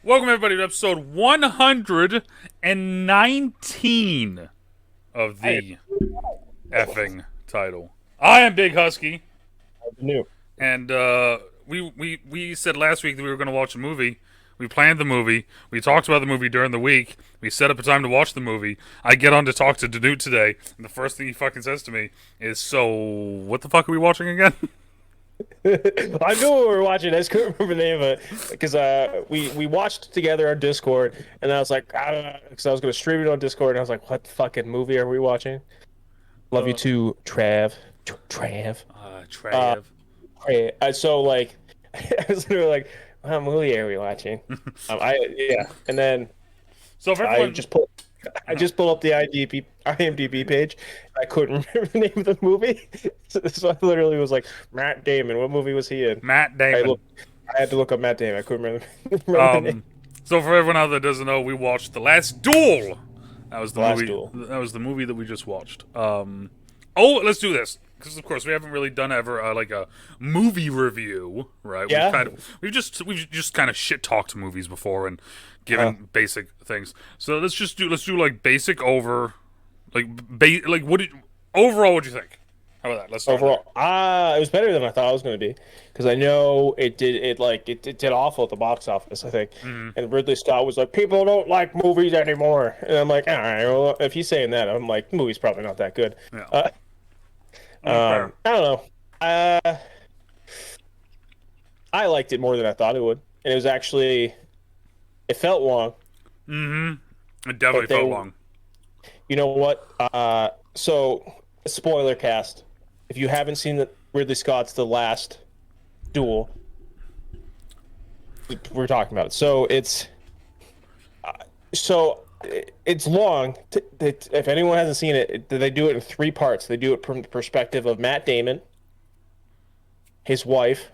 Welcome, everybody, to episode 119 of I the effing title. I am Big Husky, knew. and we said last week that we were going to watch a movie. We planned the movie. We talked about the movie during the week. We set up a time to watch the movie. I get on to talk to DeNutte today, and the first thing he fucking says to me is, "So, what the fuck are we watching again?" I knew what we were watching. I just couldn't remember the name of it because we watched together on Discord, and I was like, because I was going to stream it on Discord, and I was like, what fucking movie are we watching? Love you Uh, too, Trav. Trav. Uh, Trav. so like, I was literally like, what movie are we watching? Yeah, and then So, for I everyone, just pulled. I just pulled up the IMDb page. I couldn't remember the name of the movie, so I literally was like, Matt Damon. What movie was he in? Matt I Damon. look. I had to look up Matt Damon. I couldn't remember, remember the name. Um, so for everyone out there that doesn't know, we watched The Last Duel. That was the The Last movie. Duel. That was the movie that we just watched. Oh, let's do this because of course we haven't really done ever like a movie review, right? Yeah. We've just kind of shit talked movies before and Uh, given basic things. So let's do like basic over like like overall what do you think? How about that? Let's start there. Overall, it was better than I thought it was going to be because I know it did awful at the box office. I think, Mm-hmm. and Ridley Scott was like, people don't like movies anymore, and I'm like, all right, well, if he's saying that, I'm like, the movie's probably not that good. Yeah. Uh, Fair. I don't know. I liked it more than I thought it would, and it was actually it felt long, Mm-hmm. It definitely but felt long. you know what? So spoiler cast. If you haven't seen Ridley Scott's The Last Duel, we're talking about it. So it's long. If anyone hasn't seen it, they do it in three parts. They do it from the perspective of Matt Damon, his wife,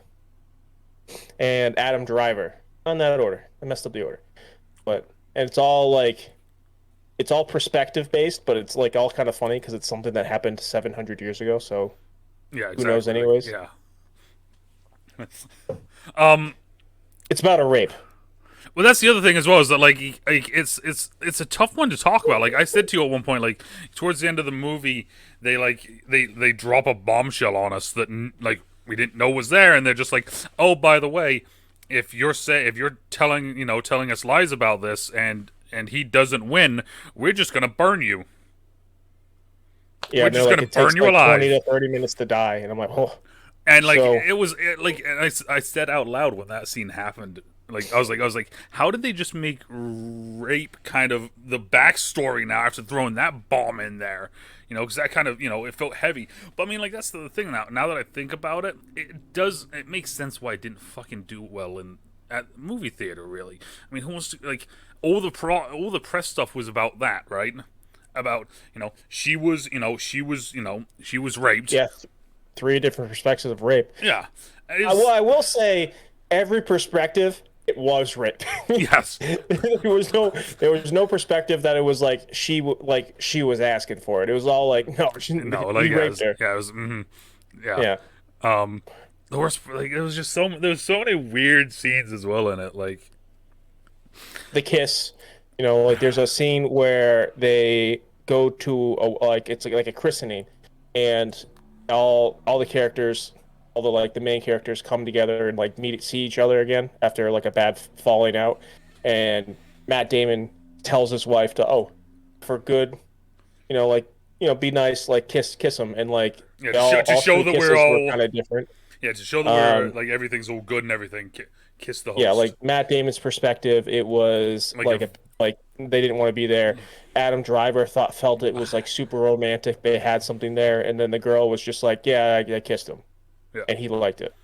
and Adam Driver. On that order, I messed up the order, but and it's all perspective based, but it's like all kind of funny because it's something that happened 700 years ago. So Yeah, who knows, exactly. Like, anyways? yeah. Um. It's about a rape. Well, that's the other thing as well is that like it's a tough one to talk about. Like I said to you at one point, like towards the end of the movie, they drop a bombshell on us that like we didn't know was there, and they're just like, oh, by the way, if you're telling us lies about this, and he doesn't win, we're just gonna burn you. Yeah, We're and they're just like gonna it burn takes you like 20 alive. to 30 minutes to die, and I'm like, oh. And like So and I said out loud when that scene happened, like I was like, how did they just make rape kind of the backstory now after throwing that bomb in there? Because that kind of it felt heavy. But I mean, like that's the thing now. Now that I think about it, it makes sense why it didn't fucking do well in at the movie theater. Really, I mean, who wants to like all the press stuff was about that, right? About she was raped. yeah, three different perspectives of rape. Yeah. I will say every perspective it was rape. Yes. There was no perspective that it was like she was asking for it. It was all like no, No, he like raped her. yeah, it was, yeah. Yeah, Um, the worst, like it was just there was so many weird scenes as well in it. Like, the kiss. Like there's a scene where they go to like it's like a christening, and all the characters, all the like the main characters come together and like see each other again after like a bad falling out, and Matt Damon tells his wife to for good, be nice, like kiss him, and like yeah, to all show three that we're kisses were all kind of different. to show that we're Um, like everything's all good and everything. Kiss the Yeah, host, like Matt Damon's perspective, it was like like a, like they didn't want to be there. Adam Driver felt it was like super romantic. They had something there, and then the girl was just like, "Yeah, I kissed him," yeah. and he liked it.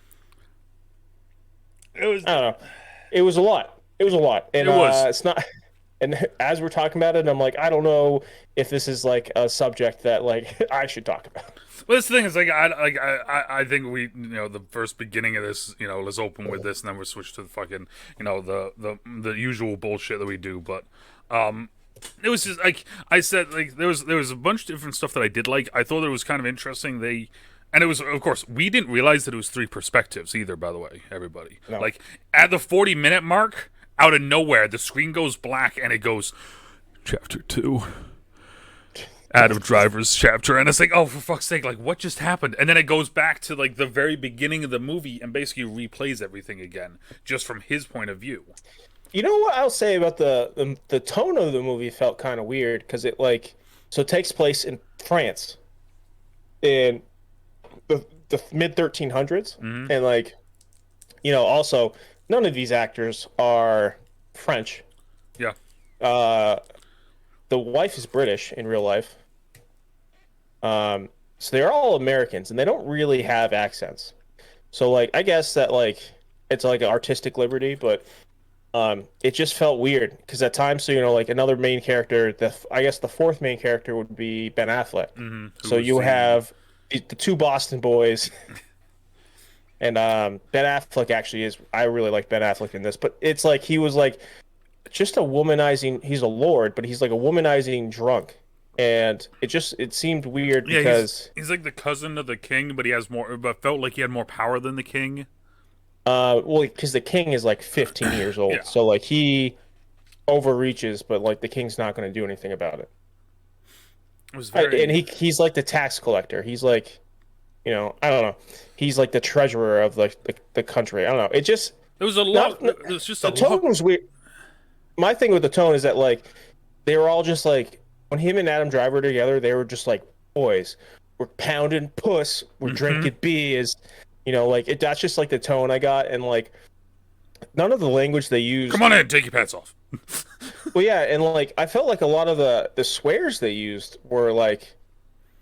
It was I don't know. It was a lot. It was a lot, and it was. it's not. And as we're talking about it, I'm like, I don't know if this is like a subject that like I should talk about. Well, this thing is like I think we the first beginning of this let's open with this and then we'll switch to the fucking the usual bullshit that we do. But it was just like I said, like there was a bunch of different stuff that I did like. I thought it was kind of interesting. And it was, of course, we didn't realize that it was three perspectives either. By the way, everybody, No. like at the 40-minute mark, out of nowhere, the screen goes black and it goes, Chapter 2. Adam Driver's chapter, and it's like, oh, for fuck's sake, like, what just happened? And then it goes back to, like, the very beginning of the movie and basically replays everything again, just from his point of view. You know what I'll say about the tone of the movie felt kind of weird because it like so it takes place in France in the mid 1300s and like also none of these actors are French. Yeah. Uh, the wife is British in real life. So they're all Americans and they don't really have accents. So like I guess that like it's like an artistic liberty, but it just felt weird because at times, so like another main character, I guess the fourth main character would be Ben Affleck. So you have the two Boston boys, and Ben Affleck actually is. I really like Ben Affleck in this, but it's like he was like just a womanizing. He's a lord, but he's like a womanizing drunk, and it seemed weird because he's like the cousin of the king, but he has more, but felt like he had more power than the king. Well, because the king is like 15 years old, so like he overreaches, but like the king's not going to do anything about it. It was very... And he's like the tax collector. He's like, I don't know. He's like the treasurer of the country. I don't know. It was a lot. It was just the tone was weird. My thing with the tone is that like they were all just like when him and Adam Driver together, they were just like boys. We're pounding puss. We're drinking beers. Like that's just like the tone I got, and like none of the language they used. Come on in, take your pants off. Well, yeah, and like I felt like a lot of the swears they used were like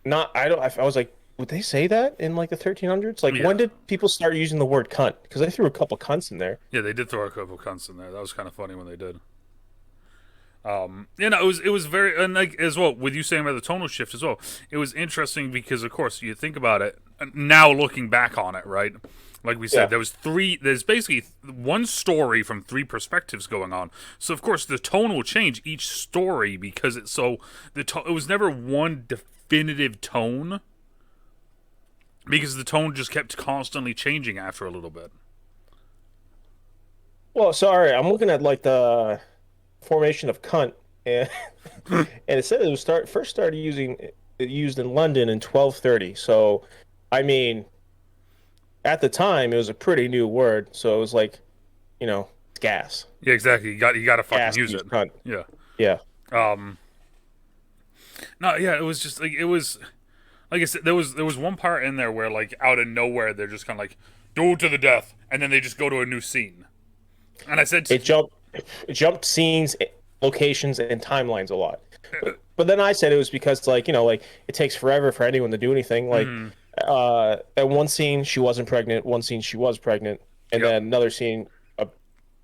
not. I was like, would they say that in like the 1300s? Like, when did people start using the word cunt? Because they threw a couple cunts in there. Yeah, they did throw a couple cunts in there. That was kind of funny when they did. It was very, and like as well with you saying about the tonal shift as well. It was interesting because of course you think about it now looking back on it, right? Like we said, there's basically one story from three perspectives going on. So of course the tone will change each story because it was never one definitive tone because the tone just kept constantly changing after a little bit. Well, sorry, I'm looking at like the formation of cunt, and and it said it was first started used in London in 1230. So, I mean, at the time it was a pretty new word. So it was like, gas. Yeah, exactly. You got to fucking use it. Cunt. Yeah. Yeah. No, yeah. It was just like it was. Like I said, there was one part in there where like out of nowhere they're just kind of like duel to the death, and then they just go to a new scene. And I said it jumped scenes, locations, and timelines a lot. But then I said it was because like like it takes forever for anyone to do anything. Like at one scene she wasn't pregnant, one scene she was pregnant, and then another scene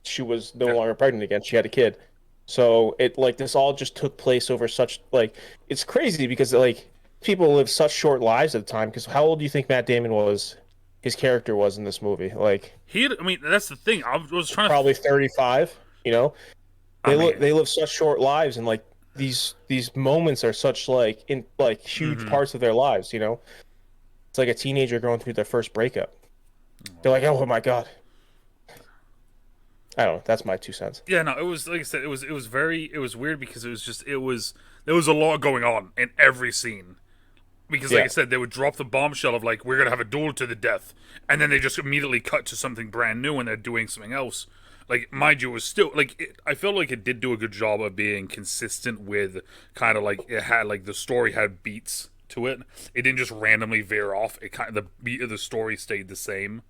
she was no longer pregnant again. She had a kid. So it like this all just took place over such like it's crazy because like people live such short lives at the time. Because how old do you think Matt Damon was? His character was in this movie, like I mean, that's the thing. I was trying to probably 35. They live such short lives, and like these moments are such like in like huge parts of their lives. It's like a teenager going through their first breakup. They're like, oh my god. I don't know. That's my 2 cents. Yeah, no, it was like I said. It was weird because there was a lot going on in every scene. Because, like I said, they would drop the bombshell of, like, we're going to have a duel to the death. And then they just immediately cut to something brand new and they're doing something else. Like, mind you, it was still, like, I felt like it did do a good job of being consistent with kind of, like, it had, like, the story had beats to it. It didn't just randomly veer off. It kind of, the beat of the story stayed the same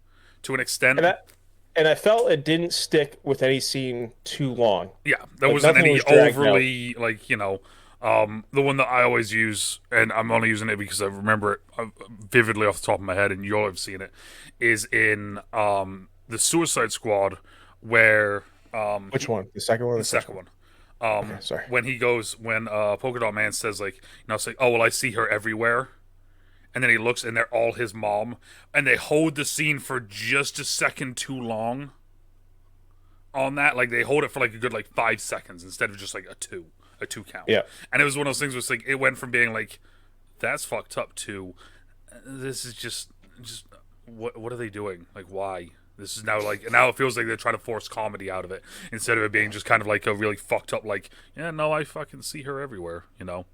to an extent. And I felt it didn't stick with any scene too long. Yeah, there wasn't any overly, like, the one that I always use, and I'm only using it because I remember it vividly off the top of my head, and you'll have seen it, is in the Suicide Squad, where which one? The second one? Or the second one. Okay, sorry. When Polka Dot Man says like, it's like, oh well, I see her everywhere, and then he looks and they're all his mom, and they hold the scene for just a second too long. On that, like they hold it for like a good like 5 seconds instead of just like a two count. Yeah. And it was one of those things where it's like it went from being like that's fucked up to this is just what are they doing? Like why? This is now it feels like they're trying to force comedy out of it instead of it being just kind of like a really fucked up like, yeah, no, I fucking see her everywhere, you know.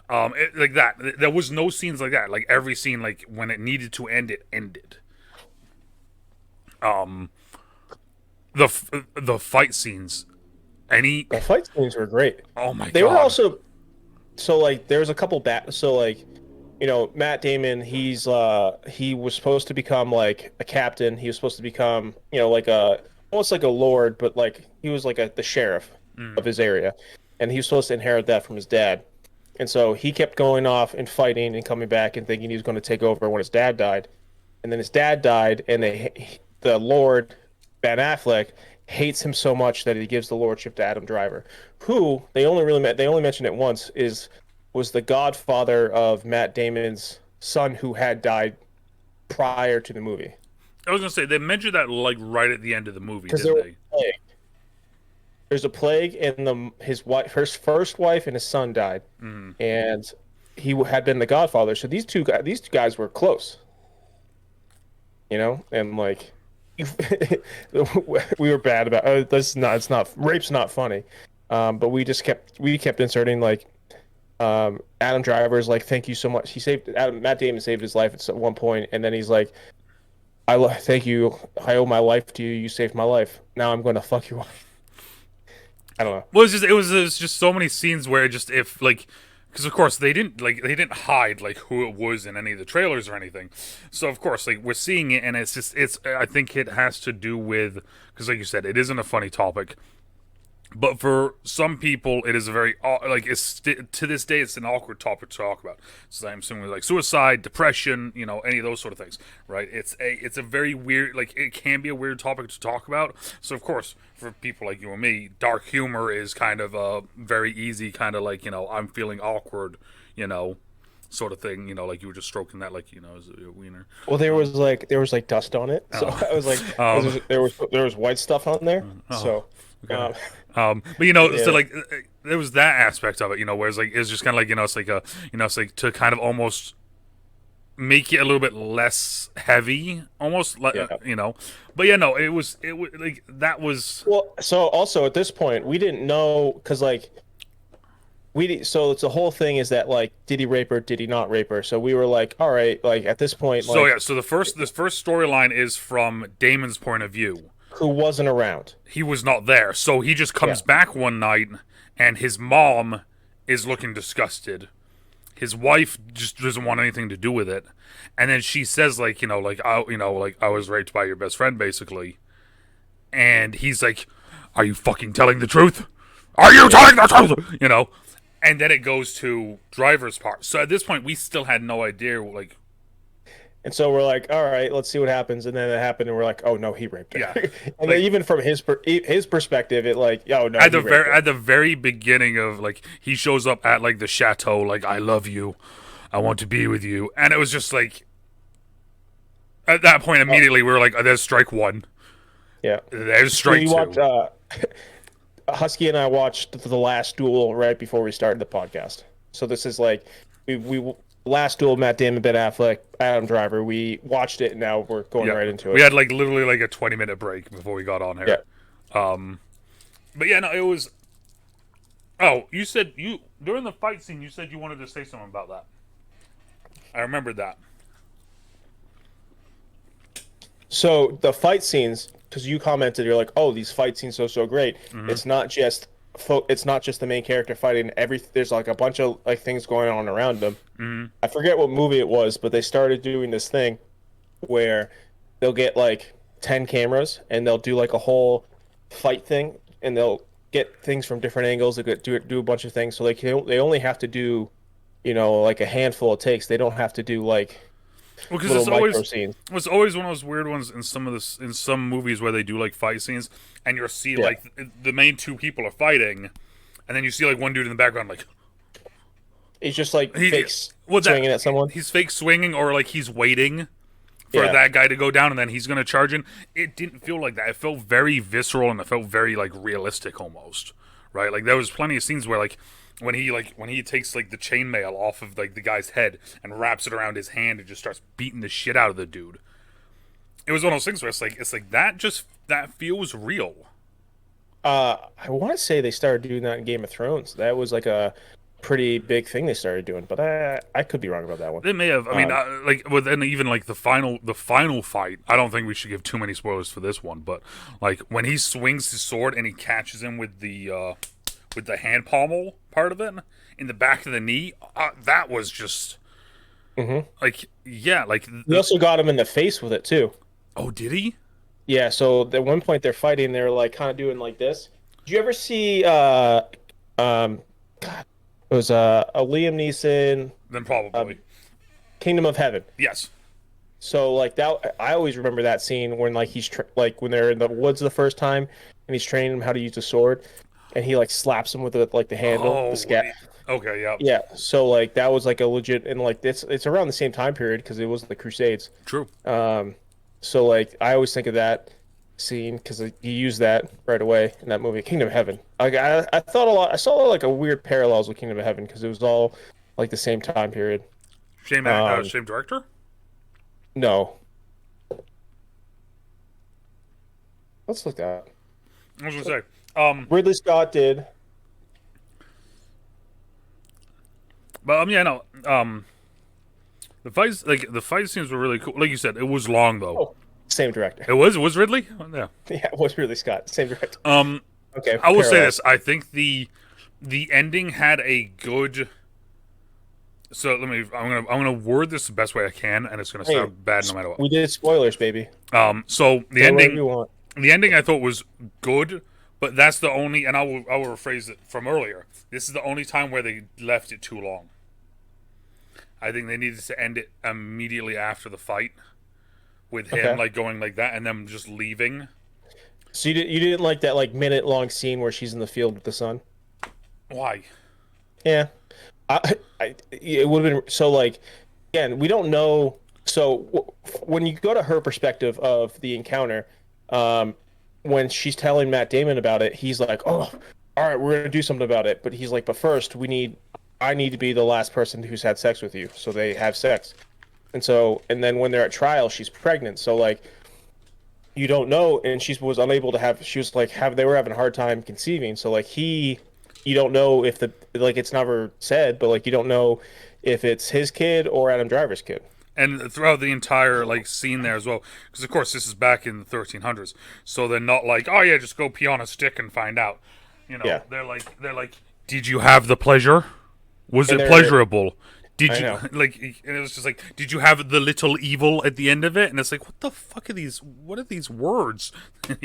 Like that. There was no scenes like that. Like every scene, like when it needed to end, it ended. Um, the fight scenes, The fight scenes were great. oh my They god, were also so like there was a couple so like Matt Damon, he was supposed to become like a captain. He was supposed to become, like a almost like a lord, but like he was like the sheriff of his area, and he was supposed to inherit that from his dad. And so he kept going off and fighting and coming back and thinking he was going to take over when his dad died. And then his dad died, and the Lord Ben Affleck hates him so much that he gives the lordship to Adam Driver, who they only mentioned it once was the godfather of Matt Damon's son who had died prior to the movie. I was gonna say they mentioned that like right at the end of the movie, Because didn't they? there's a plague, and his first wife and his son died, and he had been the godfather. So these two guys were close, and like we were bad about. It's not rape's not funny, but we kept inserting like. Adam Driver's like, thank you so much. Matt Damon saved his life at one point, and then he's like, thank you. I owe my life to you. You saved my life. Now I'm going to fuck your wife. I don't know. Well, it was just so many scenes where if like, because of course they didn't hide like who it was in any of the trailers or anything. So of course like we're seeing it, and it's I think it has to do with, because like you said, it isn't a funny topic. But for some people, it is a very to this day, it's an awkward topic to talk about. So I'm assuming like suicide, depression, any of those sort of things, right? It's a very weird, like it can be a weird topic to talk about. So of course, for people like you and me, dark humor is kind of a very easy kind of like I'm feeling awkward, sort of thing. Like you were just stroking that like as a wiener. Well, there was like dust on it, so I was like, there was white stuff on there, so. Okay. But Yeah. so like there was that aspect of it, whereas like it's just kind of like it's like it's like to kind of almost make it a little bit less heavy, almost like But yeah, no, it was like that was Well, so also at this point, we didn't know because like so it's the whole thing is that like did he rape her, did he not rape her? So we were like, all right, like at this point, so yeah. So this first storyline is from Damon's point of view. Who wasn't around. He was not there. So he just comes back one night, and his mom is looking disgusted. His wife just doesn't want anything to do with it. And then she says, like, I was raped by your best friend, basically. And he's like, are you fucking telling the truth? Are you telling the truth? And then it goes to Driver's part. So at this point, we still had no idea, like, and so we're like, all right, let's see what happens. And then it happened, and we're like, oh no, he raped her. Yeah. And then even from his perspective, it like, oh no, at the very beginning of like he shows up at like the chateau, like I love you, I want to be with you, and it was just like at that point immediately we were like, oh, there's strike one. Yeah, there's strike two. Husky and I watched The Last Duel right before we started the podcast. So this is like we Last Duel, Matt Damon, Ben Affleck, Adam Driver. We watched it, and now we're going right into it. We had like literally like a 20-minute break before we got on here. Yeah. But yeah, no, it was. Oh, you said during the fight scene, you said you wanted to say something about that. I remembered that. So the fight scenes, because you commented, you're like, "Oh, these fight scenes are so great." Mm-hmm. It's not just the main character fighting. There's like a bunch of like things going on around them. Mm-hmm. I forget what movie it was, but they started doing this thing where they'll get like 10 cameras and they'll do like a whole fight thing, and they'll get things from different angles. They do a bunch of things, so they only have to do, like a handful of takes. They don't have to do like. Well, because it's always one of those weird ones in some movies where they do like fight scenes, and you'll see like the main two people are fighting, and then you see like one dude in the background like he's just like swinging at someone. He's fake swinging, or like he's waiting for that guy to go down, and then he's gonna charge in. It didn't feel like that. It felt very visceral, and it felt very like realistic almost, right? Like there was plenty of scenes where like. When he takes like the chainmail off of like the guy's head and wraps it around his hand and just starts beating the shit out of the dude, it was one of those things where it's like that just that feels real. I want to say they started doing that in Game of Thrones. That was like a pretty big thing they started doing, but I could be wrong about that one. They may have. I mean, Um, like within even like the final fight. I don't think we should give too many spoilers for this one, but like when he swings his sword and he catches him with the hand pommel part of it in the back of the knee, that was just mhm. like yeah, like He also got him in the face with it too. oh, did he? Yeah, so at one point they're fighting, they're like kind of doing like this. Did you ever see um God, it was a Liam Neeson Then uh, probably Kingdom of Heaven. yes. So like that I always remember that scene when like like when they're in the woods the first time and he's training him how to use the sword and he like slaps him with like the handle, the Oh, scat. okay, yeah, Yeah, so like that was like a legit and like it's around the same time period because it was the Crusades. true. Um, so like I always think of that scene because he used that right away in that movie, Kingdom of Heaven. Like I thought a lot. I saw like a weird parallels with Kingdom of Heaven because it was all like the same time period. Um, Same director. no, let's look that. I was gonna say, um, Ridley Scott did. but yeah, no, the fight scenes were really cool. Like you said, it was long though. Oh, same director. It was Ridley. Oh, yeah. Yeah, it was Ridley Scott. Same director. Um, Okay, I will say parallels. this: I think the ending had a good. So let me. I'm gonna word this the best way I can, and it's gonna Hey, sound bad no matter what. we did spoilers, baby. So Say whatever you want. the ending I thought was good, but that's the only, and I will rephrase it from earlier. This is the only time where they left it too long. I think they needed to end it immediately after the fight, with him Okay. like going like that, and them just leaving. So you didn't like that like minute long scene where she's in the field with the sun? Why? Yeah. It would have been so like again, we don't know. So when you go to her perspective of the encounter, um, when she's telling Matt Damon about it, he's like, "Oh, all right, we're gonna do something about it." But he's like, "But first, I need to be the last person who's had sex with you." So they have sex, and then when they're at trial, she's pregnant. So like, you don't know, and she was unable to have. She was like, they were having a hard time conceiving. So like you don't know if the like it's never said, but like you don't know if it's his kid or Adam Driver's kid. And throughout the entire like scene there as well, because of course this is back in the 1300s, so they're not like, oh yeah, just go pee on a stick and find out. You know, Yeah, they're like, did you have the pleasure? Was and it they're pleasurable? Did I you know. like? And it was just like, did you have the little evil at the end of it? And it's like, what the fuck are these? What are these words?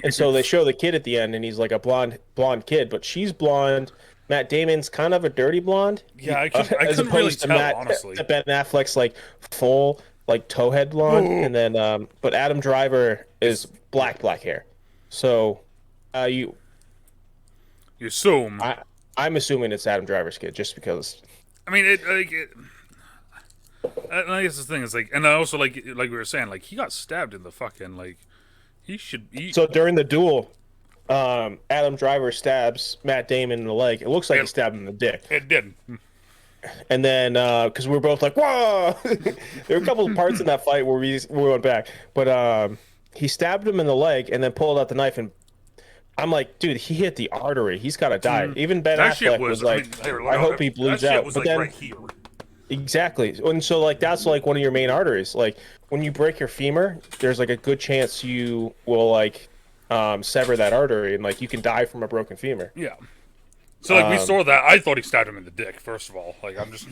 And so they show the kid at the end, and he's like a blonde kid, but she's blonde. Matt Damon's kind of a dirty blonde, Yeah, I as couldn't really opposed to tell Matt honestly. to Ben Affleck's like full like towhead blonde, and then but Adam Driver is It's, black hair. So you you assume. I'm assuming it's Adam Driver's kid just because. I mean, it like it, I guess the thing is like, and I also like we were saying, like he got stabbed in the fucking like he should be. So during the duel, Adam Driver stabs Matt Damon in the leg. It looks like he It, stabbed him in the dick. it did. And then because we were both like, "Whoa!" There were a couple of parts in that fight where we went back, but he stabbed him in the leg and then pulled out the knife. And I'm like, "Dude, he hit the artery. He's got to die." Even Ben That shit Affleck was. was I like, mean, "I hope he that bleeds shit out." was But like then right here. exactly, and so like that's like one of your main arteries. Like when you break your femur, there's like a good chance you will like sever that artery, and like you can die from a broken femur. Yeah. So like we saw that. I thought he stabbed him in the dick. First of all, like I'm just.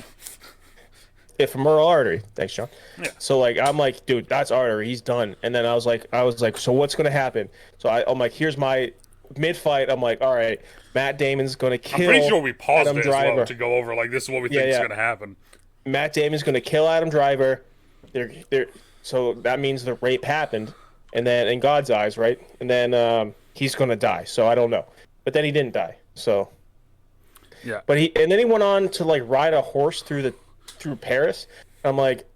If femoral artery. Thanks, John. Yeah. So like I'm like, dude, that's artery. He's done. And then I was like, so what's gonna happen? So I'm like, here's my mid fight. I'm like, all right, Matt Damon's gonna I'm pretty kill sure we paused Adam it as well Driver. to go over like this is what we Yeah, think is yeah. going to happen. Matt Damon's gonna kill Adam Driver. They're so that means the rape happened, and then in God's eyes, right? And then he's gonna die. So I don't know, but then he didn't die. So, Yeah. but and then he went on to like ride a horse through Paris. I'm like,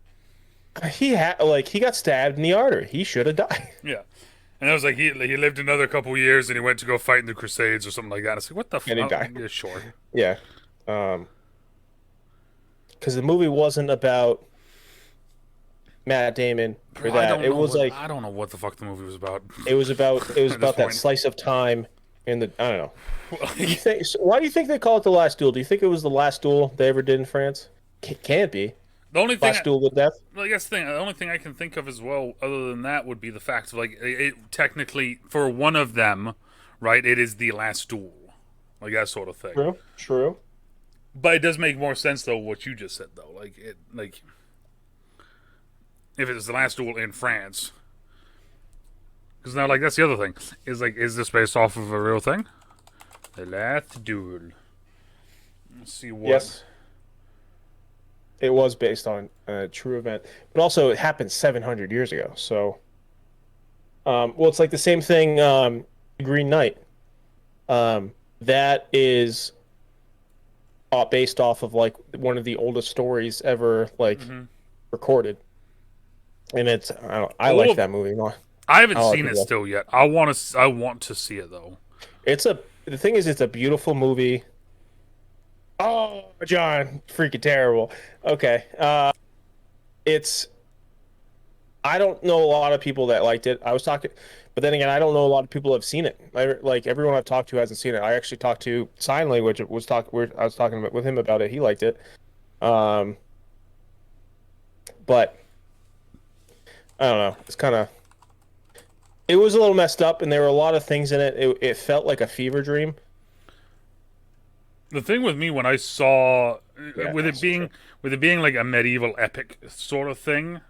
he got stabbed in the artery. He should have died. Yeah. And it was like he lived another couple years and he went to go fight in the Crusades or something like that. It's like what the And he fuck? died. Yeah, sure. Yeah. Because the movie wasn't about Matt Damon for Bro, that. It was like I don't know what the fuck the movie was about it was at this about that point. slice of time in the I don't know. You Like, think why do you think they call it the last duel? Do you think it was the last duel they ever did in France? Can't be. the only thing Last duel to death? well, I guess the only thing I can think of as well, other than that, would be the fact of like it technically for one of them, right? It is the last duel, like that sort of thing. True. True. But it does make more sense though what you just said though. Like if it's the last duel in France, because now like that's the other thing is like is this based off of a real thing? The last duel. Let's see what. Yes. It was based on a true event, but also it happened 700 years ago. So, well, it's like the same thing. Green Knight. That is based off of like one of the oldest stories ever like recorded, and it's I All like of that movie. I haven't A lot of seen it people. still yet. I want to see it though. It's a the thing is it's a beautiful movie. Oh, John, freaking terrible. Okay, it's I don't know a lot of people that liked it. I was talking, but then again, I don't know a lot of people have seen it. Like everyone I've talked to hasn't seen it. I actually talked to sign language. I was talking with him about it. He liked it. Um, but I don't know. It's kind of it was a little messed up, and there were a lot of things in it. It felt like a fever dream. The thing with me when I saw Yeah, with it that's true. being like a medieval epic sort of thing,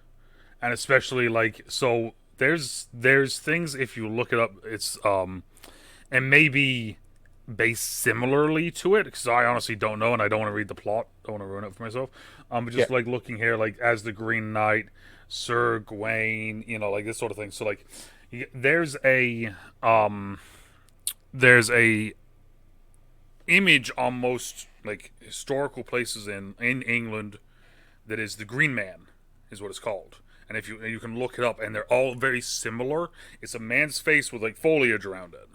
and especially like so there's things if you look it up it's and maybe based similarly to it because I honestly don't know and I don't want to read the plot, don't want to ruin it for myself. But Yeah. just like looking here like as the Green Knight, Sir Gawain, like this sort of thing. So like um there's a image on most like historical places in England that is the Green Man, is what it's called. And if you can look it up, and they're all very similar. It's a man's face with like foliage around it,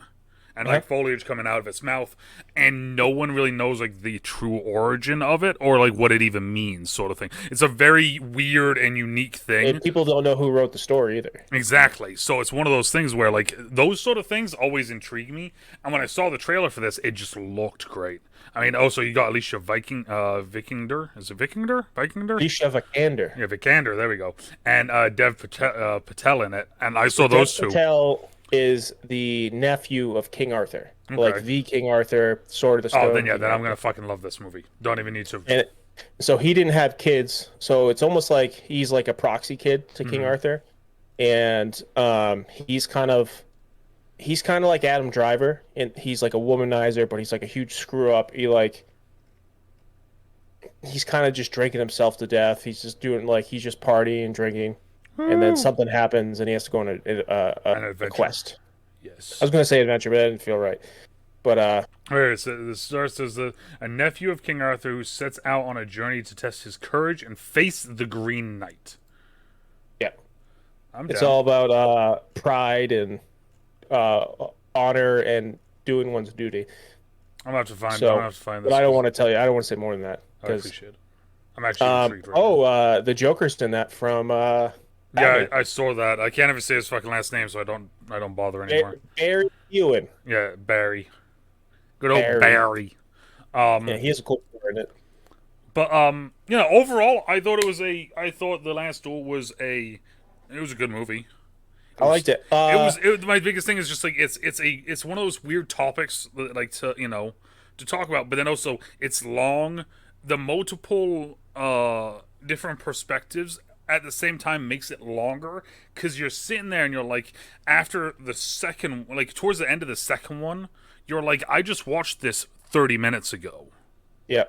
and Uh-huh. like foliage coming out of its mouth, and no one really knows like the true origin of it or like what it even means, sort of thing. It's a very weird and unique thing. And people don't know who wrote the story either. Exactly. So it's one of those things where like those sort of things always intrigue me. And when I saw the trailer for this, it just looked great. I mean, also you got Alicia Vikander. Is it Vikander? Vikander? Alicia Vikander. Yeah, Vikander. There we go. And Patel in it. And I So saw Dev those two. Patel is the nephew of King Arthur, like Okay. the King Arthur, Sword of the Oh, Stone. then yeah, King then I'm Arthur. gonna fucking love this movie. Don't even need to. And so he didn't have kids, so it's almost like he's like a proxy kid to King Mm-hmm. Arthur, and he's kind of like Adam Driver, and he's like a womanizer, but he's like a huge screw up. He's kind of just drinking himself to death. He's just doing like he's just partying and drinking, and then Woo! something happens, and he has to go on An a adventure. quest. I Yes. was gonna say adventure, but that didn't feel right. But Where is it? The star says a nephew of King Arthur who sets out on a journey to test his courage and face the Green Knight. yeah, I'm it's down. all about pride and uh, honor and doing one's duty. I'm gonna have to find. I'm gonna So, have to find but this. I don't 'Cause want to tell you. I don't want to say more than that I because appreciate it. I'm actually intrigued right now. the Joker's in that from Yeah, Batman. I saw that. I can't even say his fucking last name, so I don't bother anymore. Barry Ewan. Yeah, Barry. Good old Barry. Barry. Yeah, he has a cool story in it. But overall, I thought the Last Duel was it was a good movie. It I was liked it. my biggest thing is just like it's one of those weird topics that, like to talk about, but then also it's long. The multiple different perspectives at the same time makes it longer because you're sitting there and you're like after the second like towards the end of the second one you're like I just watched this 30 minutes ago. Yeah, and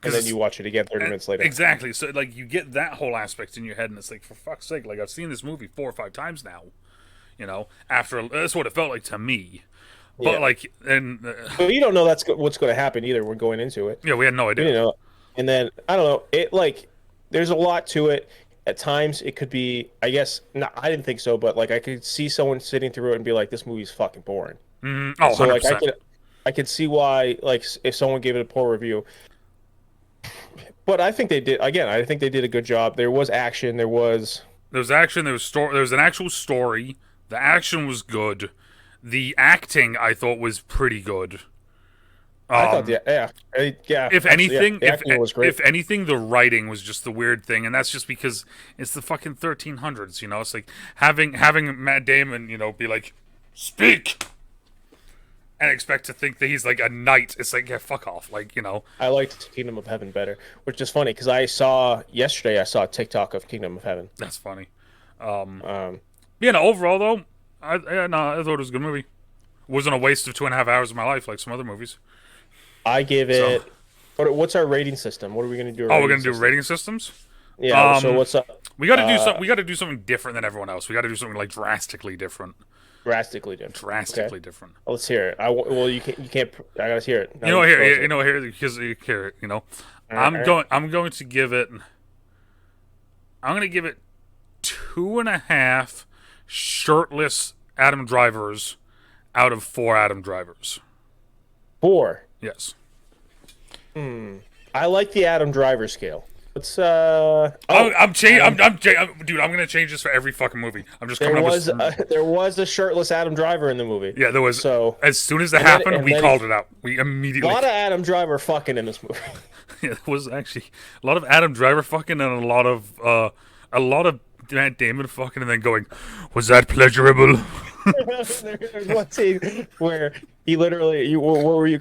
'Cause then it's- you watch it again 30 minutes later. Exactly. So like you get that whole aspect in your head, and it's like for fuck's sake, like I've seen this movie 4 or 5 times now. After that's what it felt like to me. But Yeah, like, and but you don't know what's going to happen either. We're going into it. yeah, we had no You idea. know, and then I don't know. It like there's a lot to it. At times, it could be. I guess no, I didn't think so, but like I could see someone sitting through it and be like, "This movie's fucking boring." Oh, So like 100%. I could see why like if someone gave it a poor review. But I think they did again. I think they did a good job. There was action. There was There was action. There was story. There was an actual story. The action was good. The acting I thought was pretty good. I thought, yeah, If actually, yeah, anything, the acting was great. if anything, the writing was just the weird thing, and that's just because it's the fucking 1300s. It's like having Matt Damon, be like, speak, and expect to think that he's like a knight. It's like, yeah, fuck off. I liked Kingdom of Heaven better, which is funny because yesterday I saw a TikTok of Kingdom of Heaven. That's funny. Um, Yeah, no, overall though, I thought it was a good movie. It wasn't a waste of 2.5 hours of my life like some other movies. I give So, it. What's our rating system? What are we gonna do? we're gonna do rating systems. Yeah. So what's up? We got to do something. We got to do something different than everyone else. We got to do something like drastically different. Drastically different. Drastically Okay. different. Let's hear it. Well, you can't. You can't. I gotta hear it. Here, because here, All right. I'm going to give it. I'm going to give it 2.5 shirtless Adam Drivers out of 4 Adam Drivers. 4. Yes. I like the Adam Driver scale. Let's. I'm dude. I'm gonna change this for every fucking movie. I'm just coming There was a shirtless Adam Driver in the movie. Yeah, there was. So As soon as that and then- happened, and we then called it out. We a immediately. lot of Adam Driver fucking in this movie. Yeah, there was actually a lot of Adam Driver fucking and a lot of Matt Damon fucking and then going, was that pleasurable? There's one scene where he literally, what were you,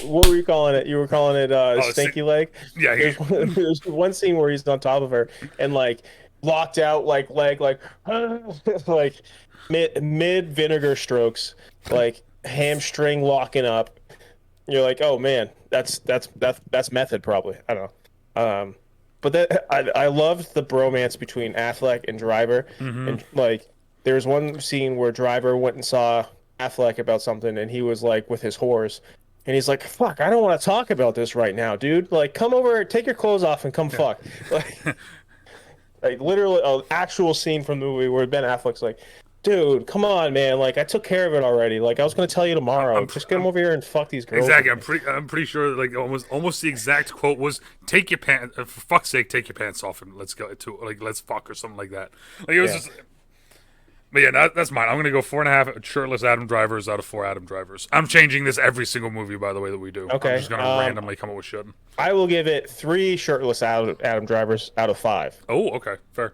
what were you calling it? You were calling it stinky leg. Yeah, There's one scene where he's on top of her and like locked out like leg like like mid vinegar strokes, like hamstring locking up. You're like, oh man, that's method probably. I don't know. But I loved the bromance between Affleck and Driver, and like there's one scene where Driver went and saw Affleck about something, and he was like with his whores, and he's like, "Fuck, I don't want to talk about this right now, dude. Like, come over, take your clothes off, and come fuck." Like literally, an actual scene from the movie where Ben Affleck's like, "Dude, come on, man. Like, I took care of it already. Like, I was gonna tell you tomorrow. Just come over here and fuck these girls." Exactly. I'm pretty sure like almost the exact quote was, "Take your pants, for fuck's sake, take your pants off and let's go to like let's fuck," or something like that. Like it was just. But yeah, that's mine. I'm gonna go 4.5 shirtless Adam Drivers out of 4 Adam Drivers. I'm changing this every single movie, by the way, that we do. Okay, I'm just gonna randomly come up with shit. I will give it 3 shirtless Adam Drivers out of 5. Oh, okay, fair.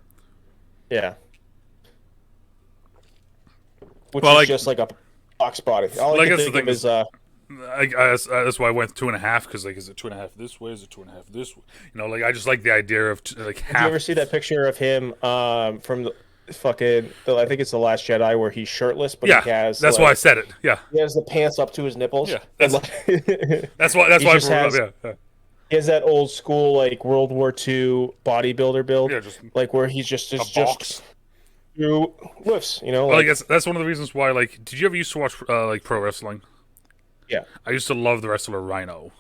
Yeah. Which Well, is like- just like a box body. All Well, I I can guess the think thing of is that's why I went 2.5 because like, is it 2.5 this way? Is it 2.5 this way? Like I just like the idea of like half. Did you ever see that picture of him from the I think it's The Last Jedi where he's shirtless but Yeah, he has that's like, why I said it. Yeah, he has the pants up to his nipples. Yeah, And, that's why I He brought just it has- up. Yeah, he has that old school like World War II bodybuilder build. yeah, just Like where he's just a just box. through lifts, Well, like, I guess that's one of the reasons why. Like, did you ever used to watch like pro wrestling? yeah. I used to love the wrestler Rhino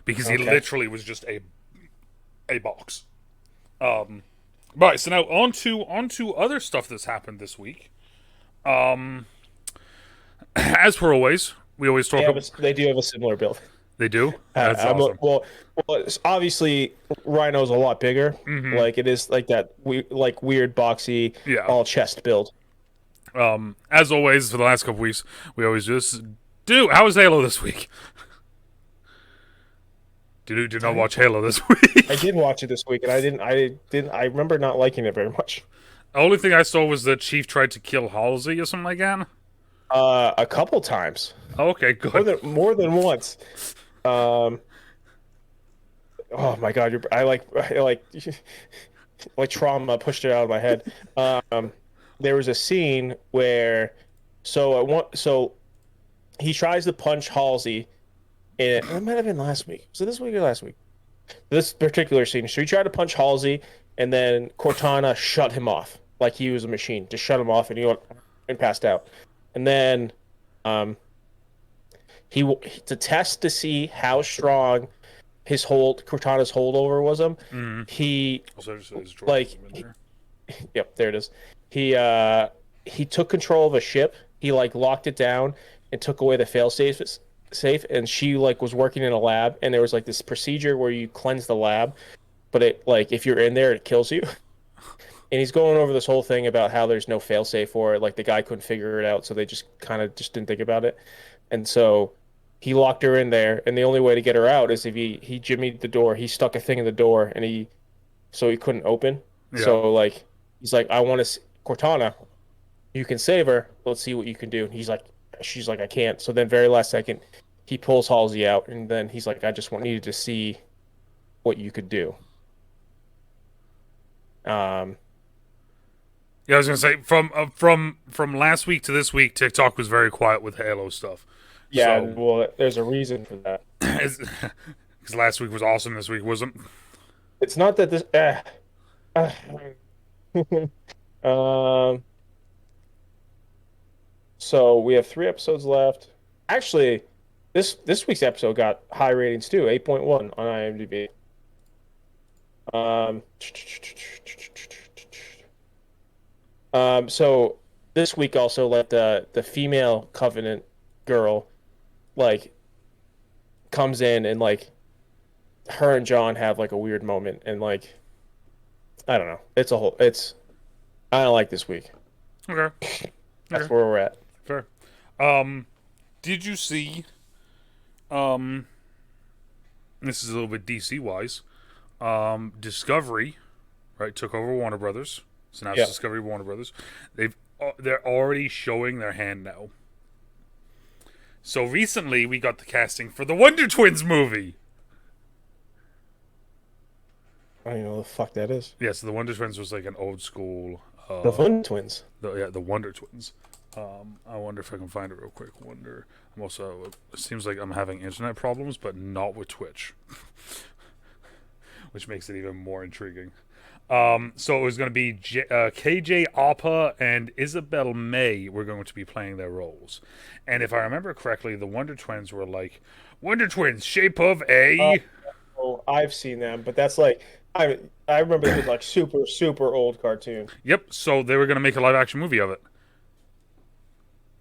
because he Okay. literally was just a box. Right. So now on to other stuff that's happened this week. As per always, we always talk. They do have a similar build. They do. That's awesome. Well, it's obviously Rhino's a lot bigger. Like it is like that weird boxy Yeah. all chest build. As always, for the last couple weeks, we always just do. How was Halo this week? Did not watch Halo this week. I did watch it this week, and I remember not liking it very much. The only thing I saw was that Chief tried to kill Halsey or something like that. A couple times, Okay, good. more than once. Oh my god, I like like trauma pushed it out of my head. There was a scene where so he tries to punch Halsey. And it might have been last week. Was it this week or last week? This particular scene. So he tried to punch Halsey, and then Cortana shut him off like he was a machine. Just shut him off, and he went and passed out. And then, to test to see how strong Cortana's holdover was he like, yep, there it is. He took control of a ship. He like locked it down and took away the fail safe, and she like was working in a lab, and there was like this procedure where you cleanse the lab, but it like if you're in there it kills you. and he's going over this whole thing about how there's no failsafe for it. Like the guy couldn't figure it out, so they just kind of just didn't think about it. And so he locked her in there, and the only way to get her out is if he jimmied the door. He stuck a thing in the door, and he couldn't open. Yeah. So like he's like, I want to Cortana. You can save her. Let's see what you can do. And she's like, I can't. So then, very last second, he pulls Halsey out, and then he's like, I just needed to see what you could do. Um, Yeah, I was gonna say from last week to this week, TikTok was very quiet with Halo stuff. yeah, So, well, there's a reason for that. because last week was awesome, this week wasn't. It's not that this. Uh, um, so we have 3 episodes left. Actually, this week's episode got high ratings too, 8.1 on IMDb. Um, so this week also like the female Covenant girl like comes in and like her and John have like a weird moment and like I don't know. It's I don't like this week. Okay, That's okay, where we're at. fair. Um, did you see? Um, this is a little bit DC wise. Discovery, right, took over Warner Brothers. So now it's Yeah. Discovery Warner Brothers. They're already showing their hand now. So recently we got the casting for the Wonder Twins movie. I don't even know what the fuck that is. Yeah, so the Wonder Twins was like an old school. The Fun Twins. The Wonder Twins. I wonder if I can find it real quick. Wonder. I'm also. It seems like I'm having internet problems, but not with Twitch, which makes it even more intriguing. So it was going to be KJ Appa and Isabel May were going to be playing their roles, and if I remember correctly, the Wonder Twins were like Wonder Twins, shape of Uh, a. oh, I've seen them, but that's like I remember it was like super old cartoon. Yep. So they were going to make a live action movie of it.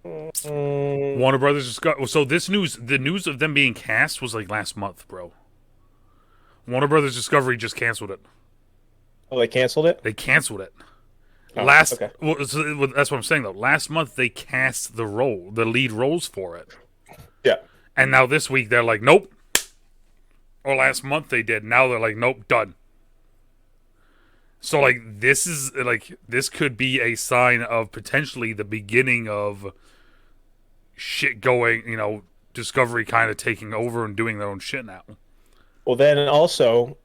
Mm, Warner Brothers just got. So this news, the news of them being cast was like last month, bro. Warner Brothers Discovery just canceled it. oh, they canceled it? They canceled it. Oh, Last, okay. that's what I'm saying though. Last month they cast the lead roles for it, Yeah. and now this week they're like, nope. Or last month they did. Now they're like, nope, done. So like this could be a sign of potentially the beginning of shit going. Discovery kind of taking over and doing their own shit now. Well, then also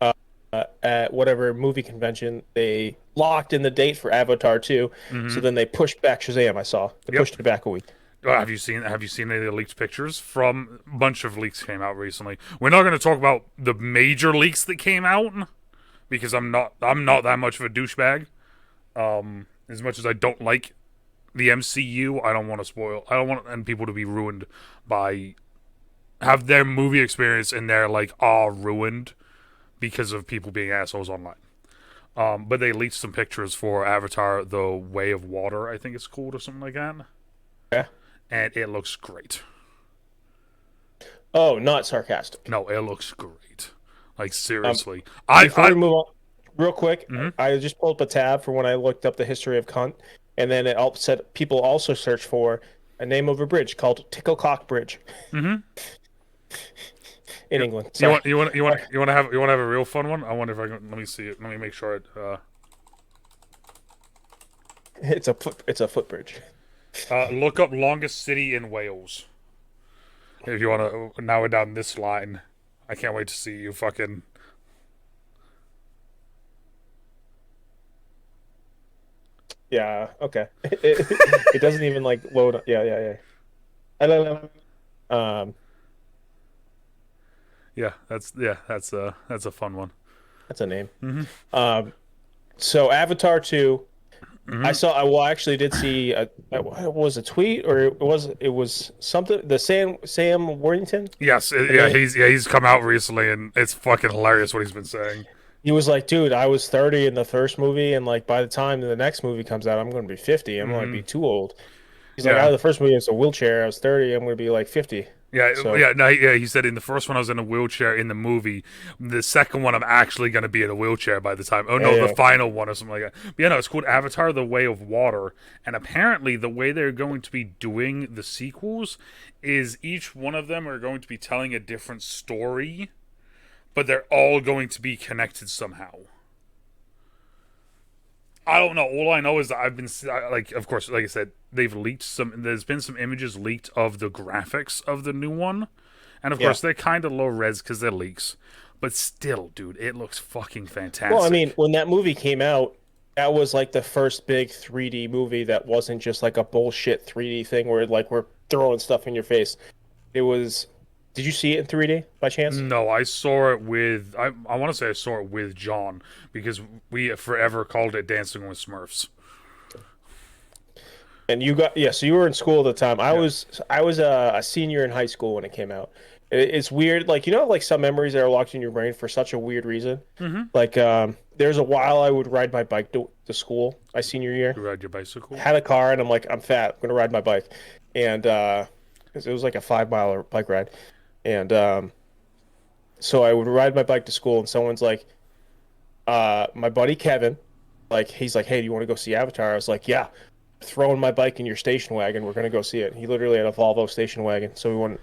at whatever movie convention, they locked in the date for Avatar 2. So then they pushed back Shazam, I saw. They pushed it back a week. Have you seen any of the leaked pictures from a bunch of leaks came out recently? We're not going to talk about the major leaks that came out because I'm not that much of a douchebag. As much as I don't like the MCU, I don't want to spoil. I don't want people to be ruined by have their movie experience and they're like ruined because of people being assholes online. But they leaked some pictures for Avatar: The Way of Water, I think it's called, or something like that. Yeah. And it looks great. Oh, not sarcastic. No, it looks great. Like seriously, Before we move on, real quick, Mhm. I just pulled up a tab for when I looked up the history of cunt, and then it said people also search for a name of a bridge called Ticklecock Bridge Mhm. in England. You Sorry. want to have a real fun one? I wonder if I can. Let me see it. Let me make sure it. It's a footbridge. Look up longest city in Wales. If you want to narrow down this line, I can't wait to see you fucking. Yeah. Okay. It doesn't even like load. Yeah. I don't know. That's a fun one. That's a name. Mhm. So Avatar 2, I Mhm. saw. Well, I actually did see. What was a tweet or it was something. The Sam Worthington. Yes, he's come out recently, and it's fucking hilarious what he's been saying. He was like, dude, I was 30 in the first movie, and like by the time the next movie comes out, I'm going to be 50. I'm going to be too old. He's like, out Yeah, of the first movie, it's a wheelchair. I was 30. I'm going to be like 50. Yeah, So yeah, no, yeah. He said in the first one I was in a wheelchair in the movie. The second one I'm actually going to be in a wheelchair by the time. Oh yeah, no, the yeah. final one or something like that. But yeah, no, it's called Avatar: The Way of Water, and apparently the way they're going to be doing the sequels is each one of them are going to be telling a different story, but they're all going to be connected somehow. I don't know. All I know is that I've been like, of course, like I said, they've leaked some. There's been some images leaked of the graphics of the new one, and of Yeah. course they're kind of low res because they're leaks. But still, dude, it looks fucking Well, I mean, fantastic. when that movie came out, that was like the first big 3D movie that wasn't just like a bullshit 3D thing where like we're throwing stuff in your face. It was. Did you see it in 3D by chance? No, I saw it with. I want to say I saw it with John because we forever called it Dancing with Smurfs. And you got yeah, so you were in school at the time. I Yeah. was I was a senior in high school when it came out. It's weird, like you know, like some memories that are locked in your brain for such a weird reason. Mm-hmm. Like there's a while I would ride my bike to school my senior year. You ride your bicycle? Had a car and I'm like, I'm fat, I'm gonna ride my bike. And 'cause it was like a 5 mile bike ride. And so I would ride my bike to school and someone's like, my buddy Kevin, like he's like, hey, do you want to go see Avatar? I was like, yeah, throwing my bike in your station wagon. We're gonna go see it. He literally had a Volvo station wagon, so we went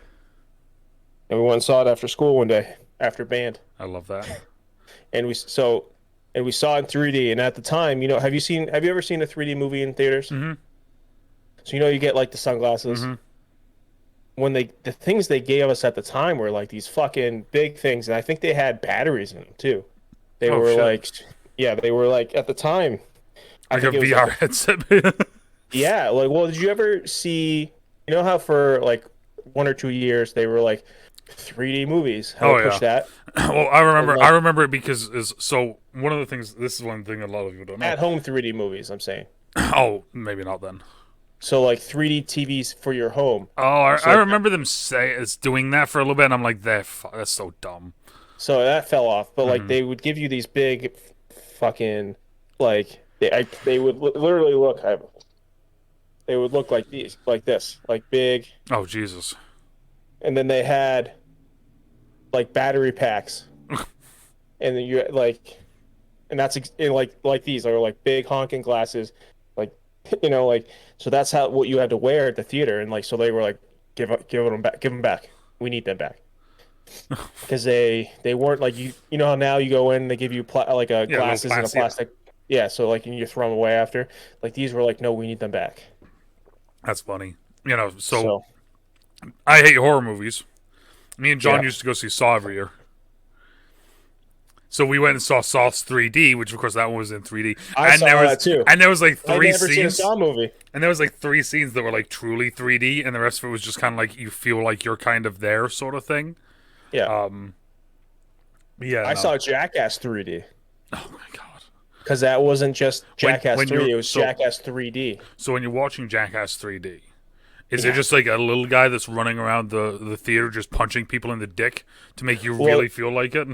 and saw it after school one day after band, I love that. and we saw it in 3D. And at the time, you know, have you ever seen a 3D movie in theaters? Mm-hmm. So you know, you get like the sunglasses. Mm-hmm. When the things they gave us at the time were like these fucking big things, and I think they had batteries in them too. They Oh were shit! like, yeah, they were like at the time. I Like a think it was like VR headset. yeah, like, well, did you ever see, you know how for like 1 or 2 years they were like 3D movies, how they Oh push yeah. that? Well, I And remember. I like remember it because is so one of the things. This is one thing a lot of people don't know. at home 3D movies, I'm saying. Oh, maybe not then. So like 3D TVs for your home. Oh, I So remember them say it's doing that for a little bit. And I'm like, that's so dumb. so that fell off, but like Hmm. they would give you these big fucking like they would literally they would look like these, like this, like big, Oh Jesus. and then they had like battery packs, and then you like, and and like these are like big honking glasses, like like so that's how what you had to wear at the theater, and like so they were like give them back, we need them back because they weren't like you know how now you go in they give you like a Yeah, little glasses in a plastic. Yeah, plastic yeah so like and you throw them away after like these were like no we need them back that's funny. You know, so so I hate horror movies. Me and John yeah used to go see Saw every year. So we went and saw Saw's 3D, which of course that one was in 3D, I saw that too. and there was like I've three never seen a scenes, Saw movie. and there was like three scenes that were like truly 3D, and the rest of it was just kind of like you feel like you're kind of there, sort of thing. Yeah, Yeah, I no. saw Jackass 3D Oh my god. because that wasn't just Jackass When 3D, you're it was Jackass 3D. so when you're watching Jackass 3D, is it Yeah. just like a little guy that's running around the theater just punching people in the dick to make you Well, really feel like it?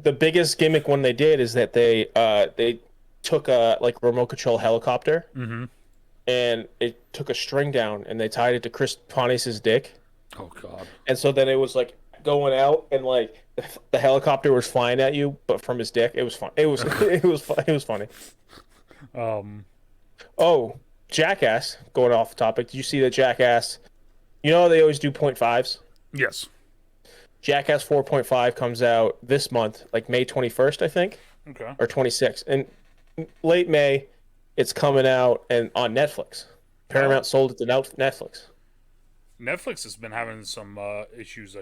the biggest gimmick one they did is that they took a like remote control helicopter Mm-hmm. and it took a string down and they tied it to Chris Pontius's dick, Oh god. and so then it was like going out and like the helicopter was flying at you, but from his dick. It was fun. It was it was funny. Um. Oh, Jackass. Going off the topic, did you see the Jackass? You know how they always do point fives. Yes. Jackass 4.5 comes out this month, like May 21st, I think, Okay. or 26th. And late May, it's coming out and on Netflix. Paramount sold it to Netflix. Netflix has been having some issues.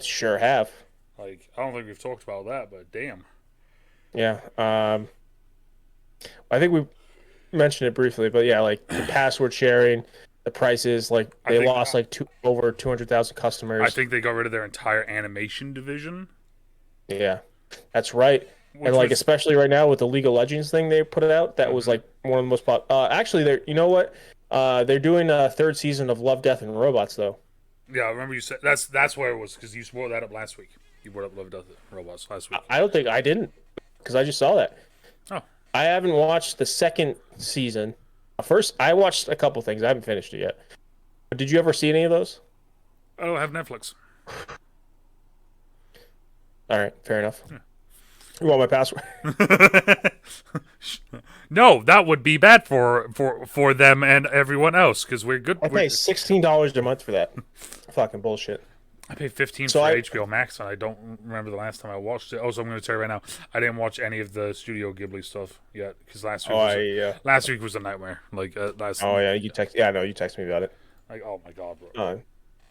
Sure have. Like I don't think we've talked about that, but damn. Yeah. I think we mentioned it briefly, but yeah, like the password sharing, the prices, like I they think lost like over 200,000 I customers. think they got rid of their entire animation division, Yeah, that's right. which And like was especially right now with the League of Legends thing they put it out, that was Mhm. like one of the most actually they're you know what? They're doing a third season of Love, Death, and Robots though. yeah. I remember you said that's where it was because you brought that up last week. You brought up Love Death Robots last week. I don't think I didn't because I just saw that. Oh, I haven't watched the second season. First, I watched a couple things. I haven't finished it yet. But did you ever see any of those? I don't have Netflix. All right, fair enough. You want my password? No, that would be bad for them and everyone else because we're good. I pay $16 a month for that. Fucking bullshit. I paid 15 So for I HBO Max, and I don't remember the last time I watched it. Also, I'm going to tell you right now, I didn't watch any of the Studio Ghibli stuff yet because last week was a nightmare. Like you text I know you text me about it. like oh my god, bro. Uh,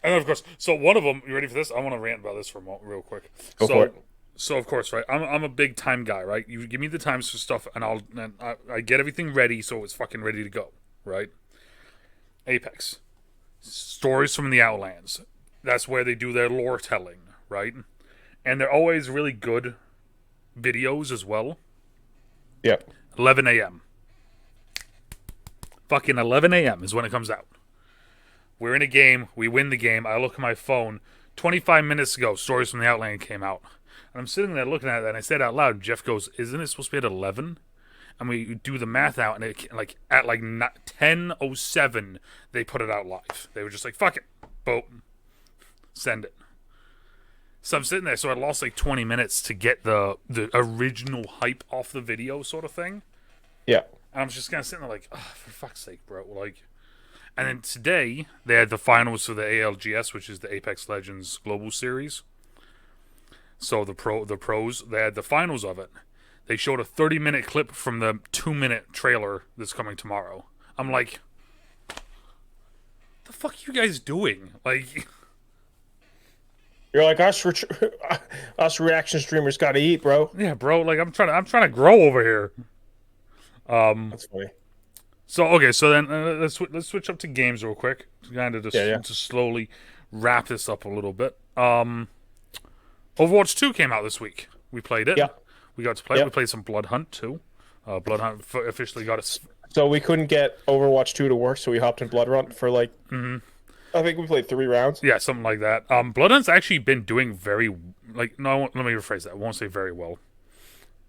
And of course, so one of them. You ready for this? I want to rant about this for a moment, real quick. Go for it. So of course, right? I'm a big time guy, right? You give me the times for stuff, and I get everything ready, so it's fucking ready to go, right? Apex, stories from the Outlands. That's where they do their lore telling, right? And they're always really good videos as well. Yep. 11 a.m. Fucking 11 a.m. is when it comes out. We're in a game. We win the game. I look at my phone. 25 minutes ago, Stories from the Outland came out. And I'm sitting there looking at it, and I said out loud, Jeff goes, isn't it supposed to be at 11? And we do the math out, and it like at like 10:07, they put it out live. They were just like, fuck it. Boom. Send it. So I'm sitting there, so I lost like 20 minutes to get the original hype off the video sort of thing. Yeah. And I'm just kind of sitting there like, oh, for fuck's sake, bro. Like, and then today, they had the finals for the ALGS, which is the Apex Legends Global Series. So the pros, they had the finals of it. They showed a 30-minute clip from the 2-minute trailer that's coming tomorrow. I'm like, the fuck are you guys doing? Like... You're like us reaction streamers got to eat, bro. Yeah, bro. Like I'm trying to grow over here. That's funny. So okay, so then let's switch up to games real quick, kind of to slowly wrap this up a little bit. Overwatch 2 came out this week. We played it. Yeah. We got to play. Yep. We played some Blood Hunt too. Blood Hunt officially got us. So we couldn't get Overwatch 2 to work, so we hopped in Blood Hunt for like. Mm-hmm. I think we played 3 rounds. Yeah, something like that. Blood Hunt's actually been doing very let me rephrase that. I won't say very well.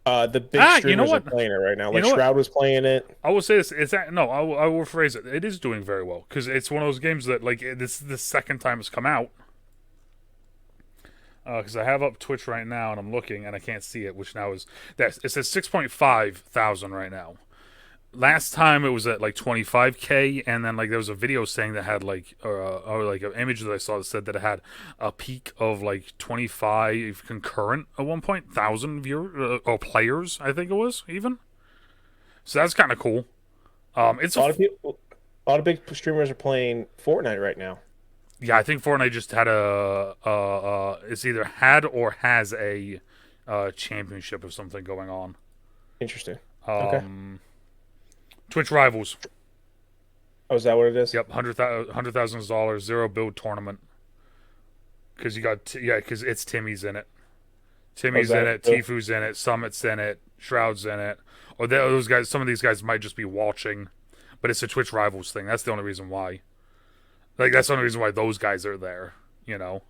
The big streamers are playing it right now. Like Shroud was playing it. I will say this: I will rephrase it. It is doing very well because it's one of those games that like this is the second time it's come out. Because I have up Twitch right now and I'm looking and I can't see it, which now is that it says 6.5 thousand right now. Last time it was at like 25K, and then like there was a video saying that had like or like an image that I saw that said that it had a peak of like 25 concurrent at one point, thousand viewers or players, I think it was even. So that's kind of cool. It's a lot of big streamers are playing Fortnite right now. Yeah, I think Fortnite just had it's either had or has a championship or something going on. Interesting. Okay. Twitch Rivals. Oh, is that what it is? Yep, $100,000 zero build tournament. Because you got because it's Timmy's in it. Timmy's in it. Tifu's in it. Summit's in it. Shroud's in it. Or those guys. Some of these guys might just be watching, but it's a Twitch Rivals thing. That's the only reason why. Like that's the only reason why those guys are there. You know.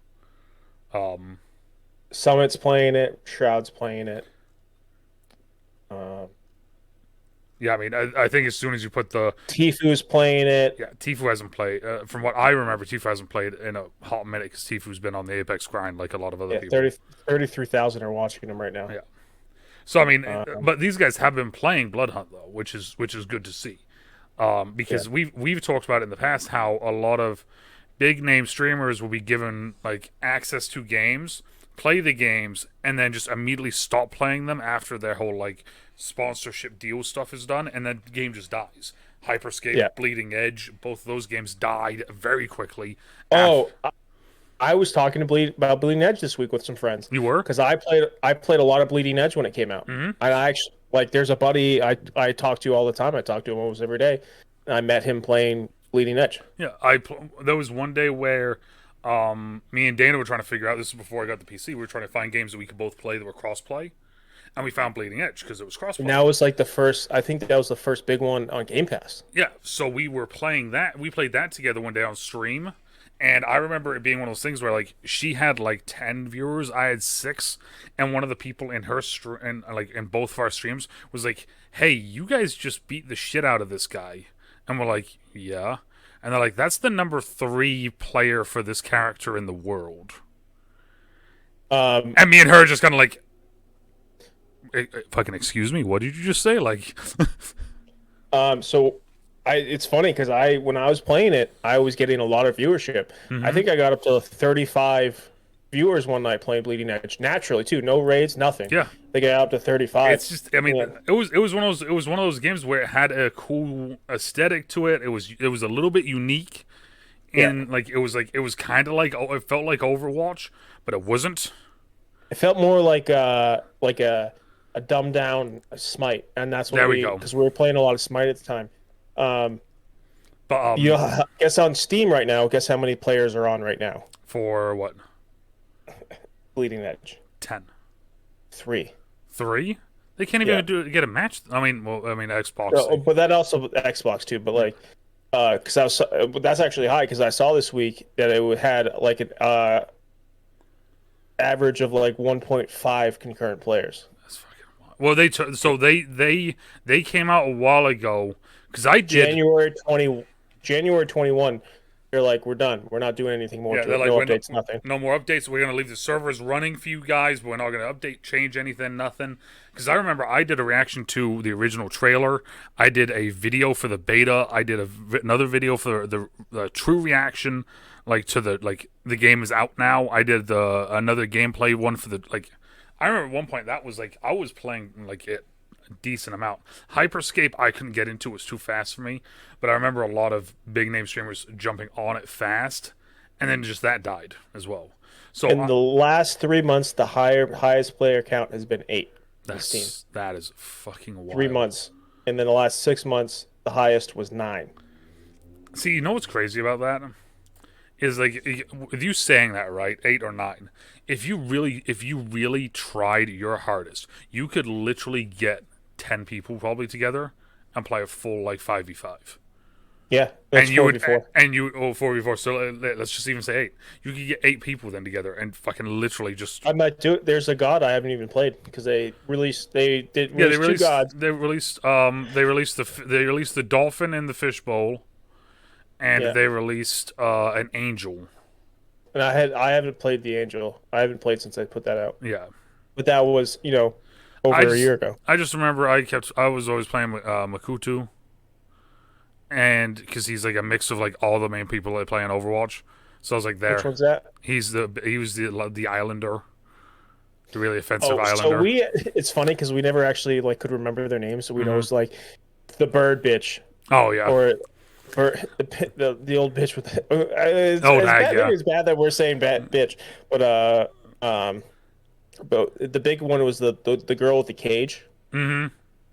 Summit's playing it. Shroud's playing it. Yeah, I mean, I think as soon as you put the... Tifu's playing it. Yeah, Tifu hasn't played. From what I remember, Tifu hasn't played in a hot minute because Tifu's been on the Apex grind like a lot of other people. 33,000 are watching him right now. Yeah. So, I mean, but these guys have been playing Blood Hunt, though, which is good to see. Because we've talked about in the past how a lot of big-name streamers will be given, like, access to games, play the games, and then just immediately stop playing them after their whole, like... sponsorship deal stuff is done, and then the game just dies. Hyperscape, Bleeding Edge, both of those games died very quickly. I was talking about Bleeding Edge this week with some friends. You were? Because I played a lot of Bleeding Edge when it came out. Mm-hmm. And I actually, like, there's a buddy I talk to all the time. I talk to him almost every day. And I met him playing Bleeding Edge. Yeah, there was one day where me and Dana were trying to figure out, this is before I got the PC, we were trying to find games that we could both play that were cross-play. And we found Bleeding Edge because it was crossplay. And that was like I think that was the first big one on Game Pass. Yeah, so we were playing that. We played that together one day on stream. And I remember it being one of those things where, like, she had, like, 10 viewers. I had 6. And one of the people in her in both of our streams was like, hey, you guys just beat the shit out of this guy. And we're like, yeah. and they're like, "That's the number 3 player for this character in the world." Um, And me and her just kind of like, "Fucking excuse me, what did you just say?" Like, so it's funny because when I was playing it, I was getting a lot of viewership. I mm-hmm. think I got up to 35 viewers one night playing Bleeding Edge naturally too. No raids, nothing. Yeah. They got up to 35. It's just, I mean, Yeah. it was one of those games where it had a cool aesthetic to it. It was a little bit unique, Yeah. in like it was kind of like, oh, it felt like Overwatch, but it wasn't. It felt more like a dumbed down Smite, and that's what There we go. because we were playing a lot of Smite at the time. Um, But you guess on Steam right now. Guess how many players are on right now? for what, Bleeding Edge 10, 3. 3? They can't Yeah. even get a match. I mean, well, I mean Xbox. But that also Xbox too. But like, because I was that's actually high because I saw this week that it had like an average of like 1.5 concurrent players. That's fucking wild. Well, they came out a while ago because I did. January 21. They're like, we're done. We're not doing anything more Yeah, to they're it. like, No updates, nothing. no more updates. We're gonna leave the servers running for you guys, but we're not gonna update, change anything, nothing. Because I remember I did a reaction to the original trailer. I did a video for the beta. I did another video for the true reaction, like to the game is out now. I did another gameplay one for the like. I remember at one point that was like I was playing like it a decent amount. Hyperscape I couldn't get into; it was too fast for me. But I remember a lot of big name streamers jumping on it fast, and then just that died as well. So In the last 3 months, the highest player count has been 8 on Steam. that is fucking wild. 3 months, and then the last 6 months, the highest was 9. See, you know what's crazy about that is like with you saying that, right, 8 or 9. If you really tried your hardest, you could literally get 10 people probably together and play a full like 5v5. Yeah, that's And you 4 would, before. and you, 4v4. So let's just even say 8. You could get 8 people then together and fucking literally just. I might do it. There's a god I haven't even played because they did Yeah, release two gods. they released the dolphin and the fishbowl, and Yeah, they released an angel. and I haven't played the Angel. I haven't played since I put that out. Yeah, But that was I over a just year ago. I just remember I was always playing with Makutu, and because he's like a mix of like all the main people that play in Overwatch. So I was like, Which there, one's that? he was the Islander, the really offensive Oh, so Islander. it's funny because we never actually like could remember their names, so we know Mhm. it's like the bird bitch Oh yeah, or the old bitch with old it's hag. bad, Yeah, maybe it's bad that we're saying bad bitch, but but the big one was the girl with the cage. mm-hmm.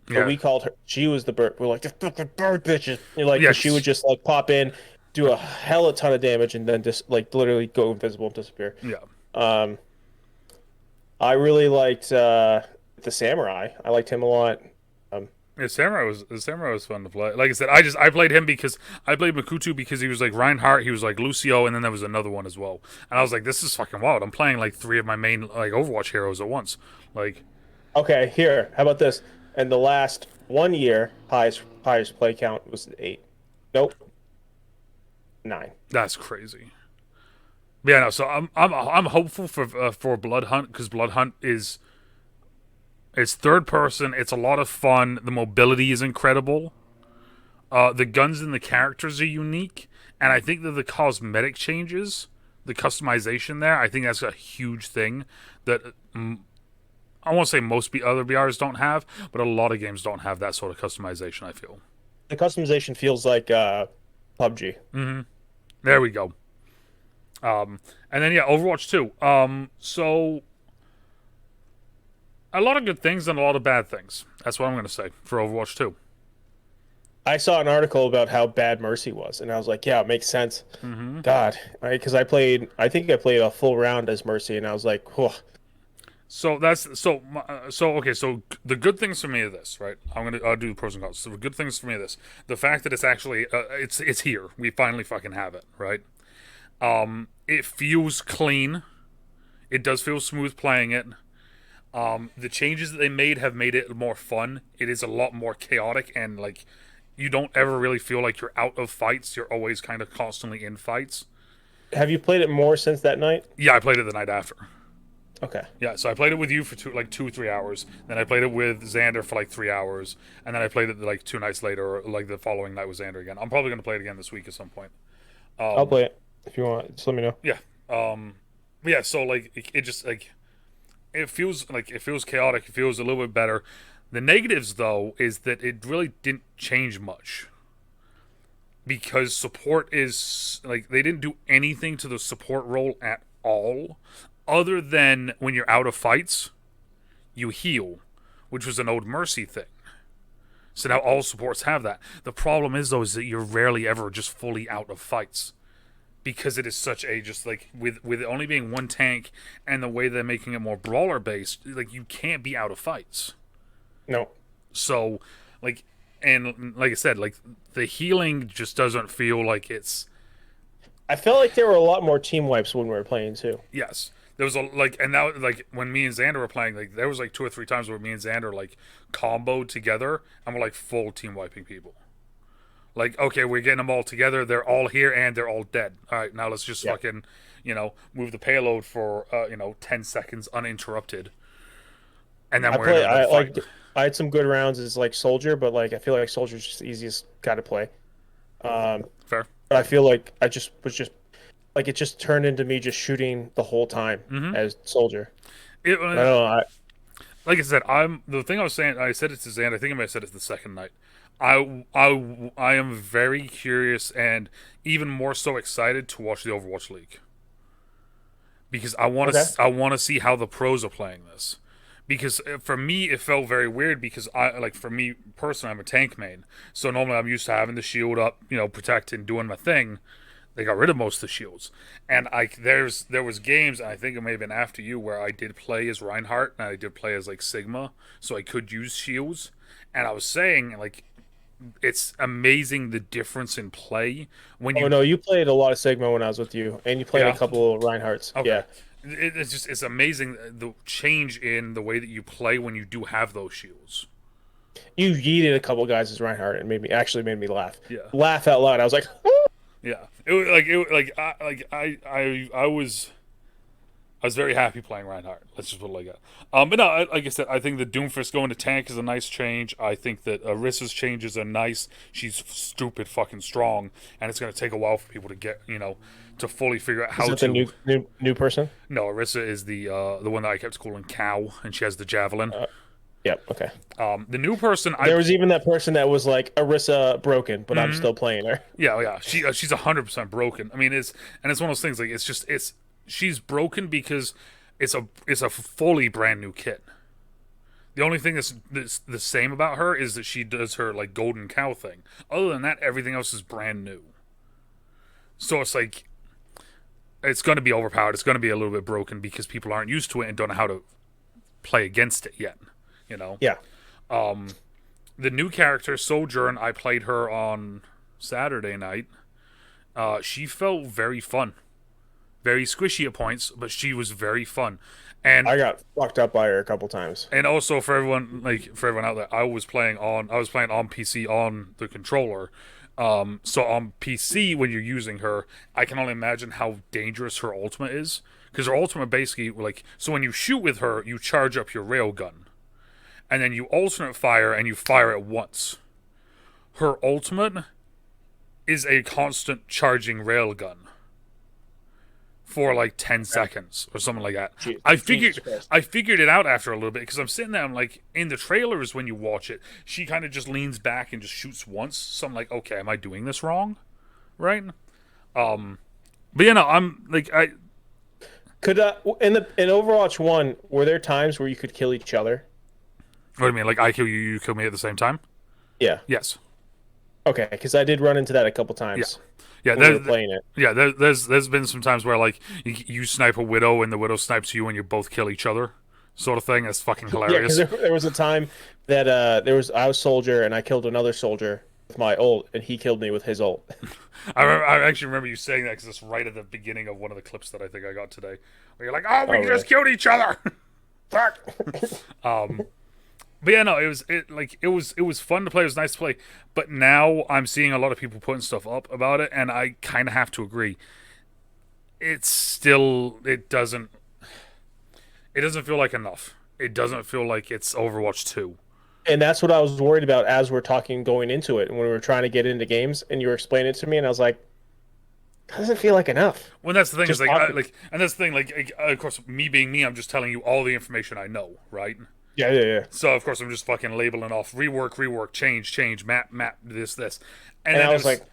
But Yeah, we called her. She was the bird. We're like the fucking bird bitches. Like yeah. 'cause she would just like pop in, do a hella ton of damage, and then just like literally go invisible and disappear. Yeah. Um, I really liked the samurai. I liked him a lot. Yeah, Samurai was fun to play. Like I said, I played him because I played Makutu because he was like Reinhardt, he was like Lucio, and then there was another one as well. And I was like, this is fucking wild. I'm playing like 3 of my main like Overwatch heroes at once. Like, Okay, here. How about this? In the last 1 year, highest play count was 8. Nope, 9. that's crazy. But yeah, no. So I'm hopeful for Blood Hunt because Blood Hunt is it's third person. It's a lot of fun. The mobility is incredible. The guns and the characters are unique, and I think that the cosmetic changes, the customization there, I think that's a huge thing that I won't say most other BRs don't have, but a lot of games don't have that sort of customization. I feel. The customization feels like PUBG. There we go. And then yeah, Overwatch 2. So a lot of good things and a lot of bad things. That's what I'm going to say for Overwatch 2. I saw an article about how bad Mercy was, and I was like, yeah, it makes sense. God, because I think I played a full round as Mercy, and I was like, whew. So okay. So the good things for me are this, right? I'll do the pros and cons. So the good things for me are this: the fact that it's actually it's here. We finally fucking have it, right? It feels clean. It does feel smooth playing it. The changes that they made have made it more fun. It is a lot more chaotic and like you don't ever really feel like you're out of fights. You're always kind of constantly in fights. Have you played it more since that night? Yeah, I played it the night after. Okay. Yeah, so I played it with you for 2 or 3 hours. Then I played it with Xander for like 3 hours, and then I played it like 2 nights later, or like the following night with Xander again. I'm probably gonna play it again this week at some point. I'll play it if you want. Just let me know. Yeah. Yeah. So like it just like it feels chaotic. It feels a little bit better. The negatives though is that it really didn't change much because support is like they didn't do anything to the support role at all, other than when you're out of fights, you heal, which was an old Mercy thing. So now all supports have that. The problem is though is that you're rarely ever just fully out of fights. Because it is such a just like with it only being one tank and the way they're making it more brawler based, like you can't be out of fights. No. So like and like I said, like the healing just doesn't feel like it's I felt like there were a lot more team wipes when we were playing too. yes. There was a like and now like when me and Xander were playing, like there was like 2 or 3 times where me and Xander like comboed together and we're like full team wiping people. Like, okay, we're getting them all together. They're all here and they're all dead. All right, now let's just fucking, move the payload for 10 seconds uninterrupted, and then we're in another fight. I had some good rounds as like soldier, but like I feel like soldier's just the easiest guy to play. Fair. But I feel like I just was just like it just turned into me just shooting the whole time as soldier. I don't know. Like I said, the thing I was saying. I said it to Zan. I think I might have said it the second night. I am very curious and even more so excited to watch the Overwatch League because I want to see how the pros are playing this. Because for me, it felt very weird because for me personally, I'm a tank main, so normally I'm used to having the shield up, protecting, doing my thing. They got rid of most of the shields, and there was games, and I think it may have been after you, where I did play as Reinhardt and I did play as like Sigma, so I could use shields, and I was saying like. It's amazing the difference in play when you. Oh no, you played a lot of Sigma when I was with you, and you played a couple of Reinhardts. Okay. Yeah, it's amazing the change in the way that you play when you do have those shields. You yeeted a couple guys as Reinhardt and made me laugh. Yeah, laugh out loud. I was like, yeah, I was very happy playing Reinhardt. Let's just put it like that. But no, like I said, I think the Doomfist going to tank is a nice change. I think that Arissa's changes are nice. She's stupid fucking strong, and it's going to take a while for people to get, to fully figure out how to. Is that the new person? No, Arissa is the one that I kept calling Cow, and she has the javelin. Yep. Okay. The new person. There was even that person that was like Arissa broken, but I'm still playing her. Yeah. She's 100% broken. I mean, it's one of those things. Like she's broken because it's a fully brand new kit. The only thing that's the same about her is that she does her like golden cow thing. Other than that, everything else is brand new. So it's like it's going to be overpowered. It's going to be a little bit broken because people aren't used to it and don't know how to play against it yet. Yeah. The new character Sojourn, I played her on Saturday night. She felt very fun. Very squishy at points, but she was very fun. And I got fucked up by her a couple times. And also for everyone out there, I was playing on PC on the controller. So on PC when you're using her, I can only imagine how dangerous her ultimate is. Because her ultimate basically so when you shoot with her, you charge up your railgun. And then you alternate fire and you fire it once. Her ultimate is a constant charging railgun. For like 10 seconds or something like that. I figured it out after a little bit because I'm sitting there. I'm like, in the trailers when you watch it, she kind of just leans back and just shoots once. So I'm like, okay, am I doing this wrong? Right? But I'm like could in Overwatch 1, were there times where you could kill each other? What do you mean? Like I kill you, you kill me at the same time? Yeah. Yes. Okay, because I did run into that a couple times. Yeah, playing it. Yeah, there's been some times where like you snipe a widow and the widow snipes you and you both kill each other, sort of thing. That's fucking hilarious. Yeah, there was a time that I was soldier and I killed another soldier with my ult and he killed me with his ult. I actually remember you saying that because it's right at the beginning of one of the clips that I think I got today, where you're like, "Oh, we just killed each other." Fuck. But yeah, no, it was fun to play. It was nice to play. But now I'm seeing a lot of people putting stuff up about it, and I kind of have to agree. It doesn't feel like enough. It doesn't feel like it's Overwatch 2. And that's what I was worried about as we're talking going into it, and when we were trying to get into games, and you were explaining it to me, and I was like, doesn't feel like enough. Well, that's the thing is Just like, talking. and that's the thing. Of course, me being me, I'm just telling you all the information I know, right? Yeah, yeah, yeah. So of course, I'm just fucking labeling off rework, change, map, this, and And then I was like,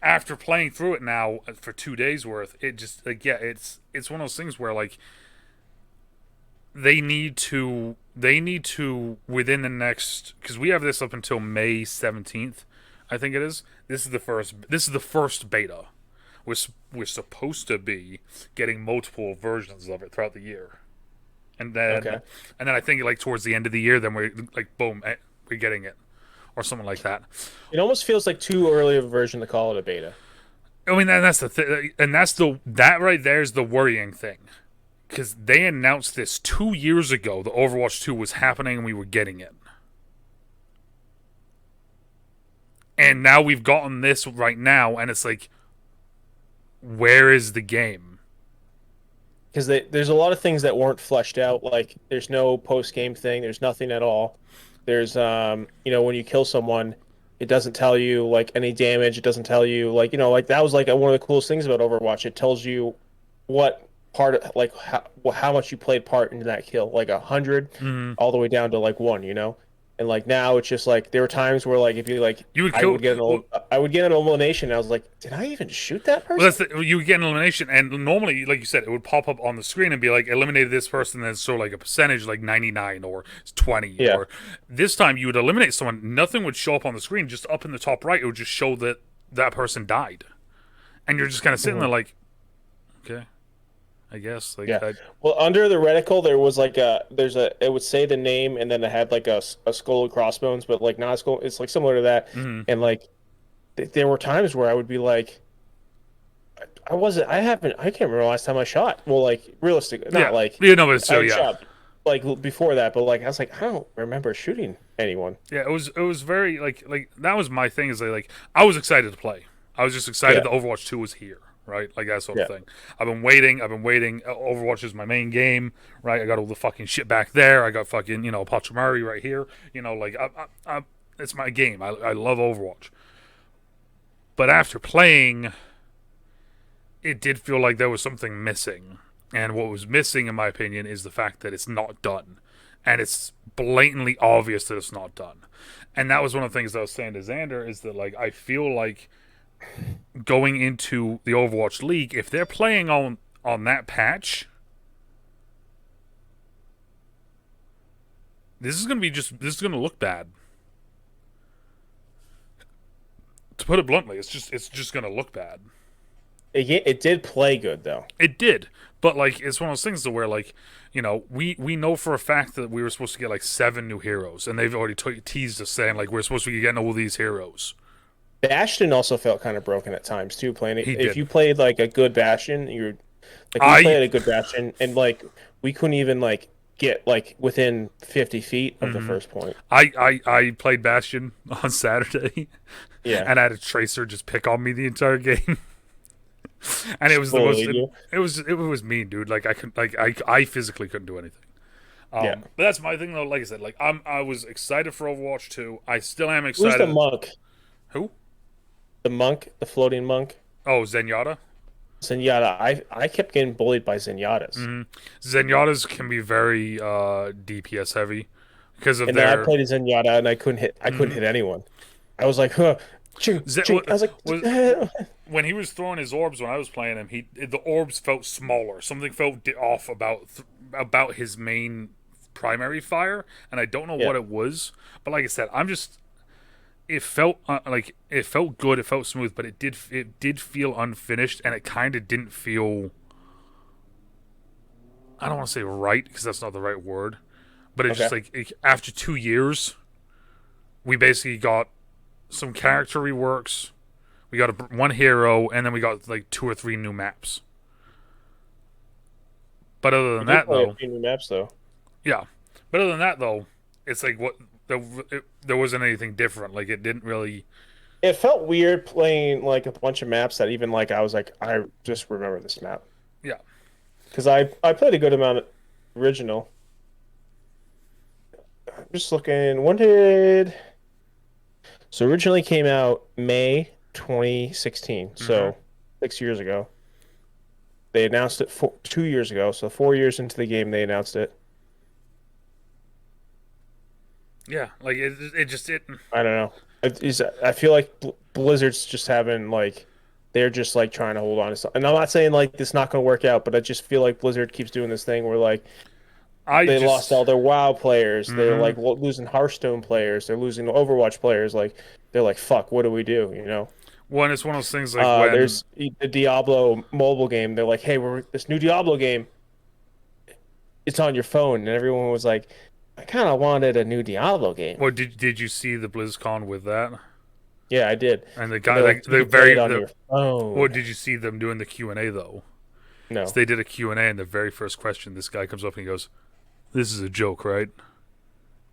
after playing through it now for 2 days worth, it just like yeah, it's one of those things where like they need to within the next, because we have this up until May 17th, I think it is. This is the first beta. We're supposed to be getting multiple versions of it throughout the year, and then okay. and then I think like towards the end of the year, then we're like boom, we're getting it or something like that. It almost feels like too early of a version to call it a beta. I mean, and that's the thing, and that right there is the worrying thing, because they announced this 2 years ago. The Overwatch 2 was happening, and we were getting it, and now we've gotten this right now, and it's like, where is the game? Because there's a lot of things that weren't fleshed out. Like there's no post game thing. There's nothing at all. There's when you kill someone, it doesn't tell you like any damage. It doesn't tell you like like that was like one of the coolest things about Overwatch. It tells you what part of like how much you played part into that kill, like 100, Mm-hmm. all the way down to like one. And like now it's just like there were times where like if you like You would kill. Well, I would get an elimination. And I was like, did I even shoot that well, person? you would get an elimination, and normally, like you said, it would pop up on the screen and be like eliminated this person, and then sort of like a percentage, like 99 or 20, Yeah. or this time you would eliminate someone, nothing would show up on the screen, just up in the top right, it would just show that that person died, and you're just kind of sitting Mhm. there like, okay, I guess, like, Yeah. Well, under the reticle, there was like it would say the name and then it had like a skull and crossbones, but like not a skull. It's like similar to that. mm-hmm. And like there were times where I would be like, I can't remember the last time I shot. Well, like realistic, not Yeah, like but I still, had yeah. shot like before that, but like I was like, I don't remember shooting anyone. Yeah, it was very like that was my thing, is like I was excited to play. I was just excited Yeah. that Overwatch 2 was here, right? Like that sort of Yeah. thing. I've been waiting. Overwatch is my main game, right? I got all the fucking shit back there. I got fucking, Pachimari right here. Like it's my game. I love Overwatch. But after playing, it did feel like there was something missing. And what was missing, in my opinion, is the fact that it's not done. And it's blatantly obvious that it's not done. And that was one of the things that I was saying to Xander, is that like I feel like going into the Overwatch League, if they're playing on that patch, this is gonna look bad. To put it bluntly, it's just gonna look bad. It did play good though. It did, but like it's one of those things to where like we know for a fact that we were supposed to get like 7 new heroes, and they've already teased us saying like we're supposed to be getting all these heroes. Bastion also felt kind of broken at times too. Playing it, He if did. you played like a good Bastion, you're like we I played a good Bastion, and like we couldn't even like get like within 50 feet of the first point. I played Bastion on Saturday, Yeah, and I had a Tracer just pick on me the entire game. And it was the most. bullied you. It was mean, dude. Like I could, I physically couldn't do anything. Yeah. But that's my thing, though. Like I said, like I was excited for Overwatch 2. I still am Who's the excited. monk? Who? The monk, the floating monk, Oh, Zenyatta. Zenyatta. I kept getting bullied by Zenyatas, Zenyatta's can be very DPS heavy because of and then I their. played a Zenyatta and I couldn't hit. I couldn't hit anyone. I was like, huh. Ching, ching. I was like, Was when he was throwing his orbs when I was playing him, the orbs felt smaller. Something felt off about his main primary fire, and I don't know yeah. what it was. But like I said, it felt like it felt good, it felt smooth, but it did feel unfinished, and it kind of didn't feel. I don't want to say right, because that's not the right word, but it's Okay. just like after 2 years, we basically got some character reworks. We got one hero, and then we got like 2 or 3 new maps. But other We than did that, play a though, few new maps though. yeah. But other than that, though, it's like what there wasn't anything different. Like it didn't really. It felt weird playing like a bunch of maps that even like I was like I just remember this map Yeah. because I played a good amount of original. I'm just looking. When did so originally came out May 2016, Mm-hmm. so 6 years ago. They announced it 2 years ago, so 4 years into the game they announced it. Yeah. Like it just it. I don't know. I feel like Blizzard's just having like they're just like trying to hold on to something. And I'm not saying like this not going to work out, but I just feel like Blizzard keeps doing this thing where like I they lost just. all their WoW players. They're Mm-hmm. like losing Hearthstone players. They're losing Overwatch players. Like they're like, fuck, what do we do? You know? One, it's one of those things like when. There's the Diablo mobile game. They're like, hey, we're this new Diablo game. It's on your phone, and everyone was like, I kind of wanted a new Diablo game. What did you see the BlizzCon with that? Yeah, I did. And the And guy they're like, like you the can play very it on the your what phone. did you see them doing the Q&A though? So No. they did a Q&A, and the very first question, this guy comes up and he goes, "This is a joke, right?"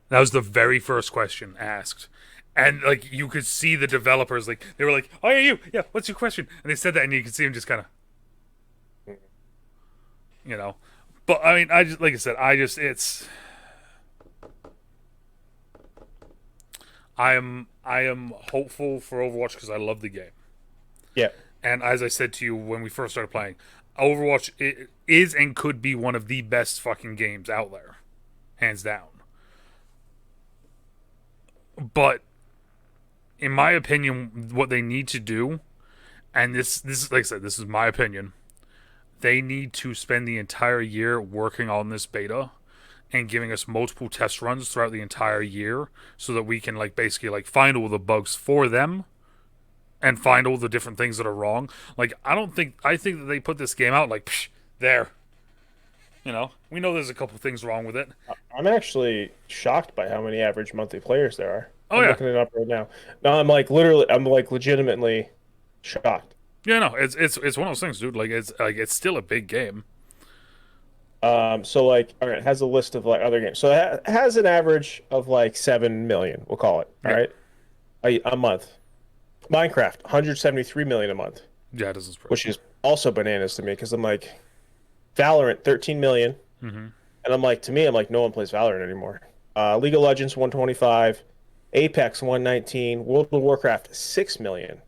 That was the very first question asked. And like you could see the developers like they were like, "Oh yeah, you. Yeah, what's your question?" And they said that and you could see him just kind of, you know. But I mean, I just like I said, it's I am hopeful for Overwatch because I love the game. Yeah. And as I said to you when we first started playing, Overwatch is and could be one of the best fucking games out there, hands down. But in my opinion, what they need to do, and this is like I said, this is my opinion, they need to spend the entire year working on this beta and giving us multiple test runs throughout the entire year so that we can like basically like find all the bugs for them and find all the different things that are wrong. Like I think that they put this game out like psh, there. You know, we know there's a couple things wrong with it. I'm actually shocked by how many average monthly players there are. Oh I'm yeah, looking it up right now. No, I'm like legitimately shocked. yeah, no, it's one of those things, dude. Like it's still a big game. So like, all right, it has a list of like other games. So it has an average of like 7 million, we'll call it. All Yeah, right, a month. Minecraft, 173 million a month, yeah, it doesn't surprise which is also bananas to me because I'm like, Valorant, 13 million, me. Mm-hmm. and I'm like, to me, I'm like, no one plays Valorant anymore. League of Legends, 125, Apex, 119, World of Warcraft, 6 million.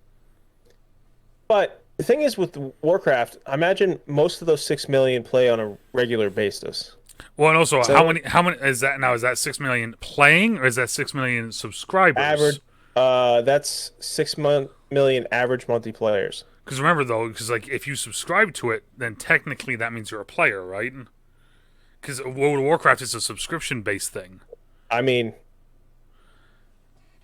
But the thing is with Warcraft, I imagine most of those 6 million play on a regular basis. Well, and also, So how many is that now? Is that 6 million playing, or is that 6 million average, subscribers? that's 6 million average monthly players. Because remember though, because like if you subscribe to it, then technically that means you're a player, right? Because World of Warcraft is a subscription based thing. I mean,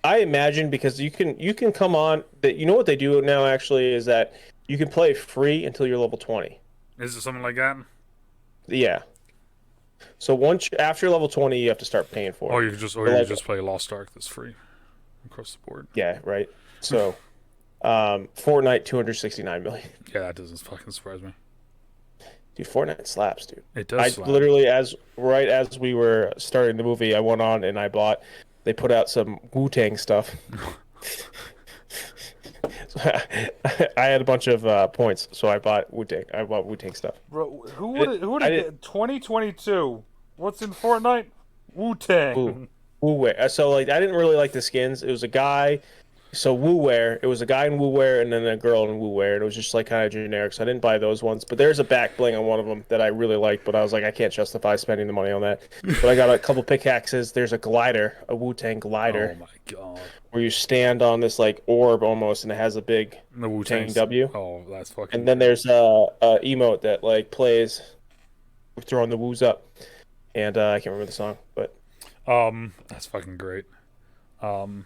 I imagine because you can come on that you know what they do now actually is that you can play free until you're level 20. Is it something like that? Yeah. So after level 20 you have to start paying for it. Or But you could like just play Lost Ark that's free across the board. yeah, right. So Fortnite 269 million. Yeah, that doesn't fucking surprise me. Dude, Fortnite slaps, dude. It does I slap. literally as we were starting the movie, I went on and they put out some Wu-Tang stuff. So I had a bunch of points, so I bought Wu-Tang. I bought Wu-Tang stuff. Bro, I who would I have did get 2022? What's in Fortnite? Wu Wu Tang. Wu wear. So like I didn't really like the skins. It was a guy. So Wu wear. It was a guy in Wu wear and then a girl in Wu wear. And it was just like kind of generic. So I didn't buy those ones. But there's a back bling on one of them that I really liked. But I was like, I can't justify spending the money on that. But I got a couple pickaxes. There's a glider, a Wu-Tang Oh glider, my god. where you stand on this like orb almost, and it has a big The Wu Wu-Tang Tang's. W. Oh, that's fucking And then great. there's a emote that like plays throwing the woos up. And I can't remember the song, but That's fucking great. Um,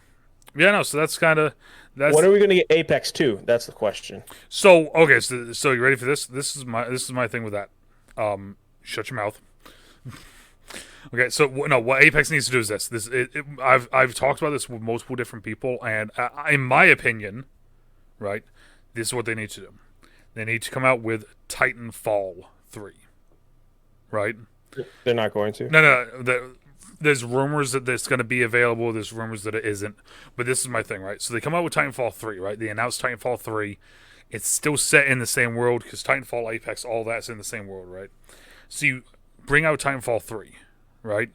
yeah, no. So that's kind of when that's are we going to get Apex 2? That's the question. so okay. So you ready for this? This is my thing with that. Shut your mouth. Okay, so no, what Apex needs to do is this. I've talked about this with multiple different people, and in my opinion, right, this is what they need to do. They need to come out with Titanfall 3, right? They're not going to. No, there's rumors that it's going to be available. There's rumors that it isn't. But this is my thing, right? So they come out with Titanfall 3, right? They announced Titanfall 3. It's still set in the same world because Titanfall, Apex, all that's in the same world, right? So you bring out Titanfall 3, right?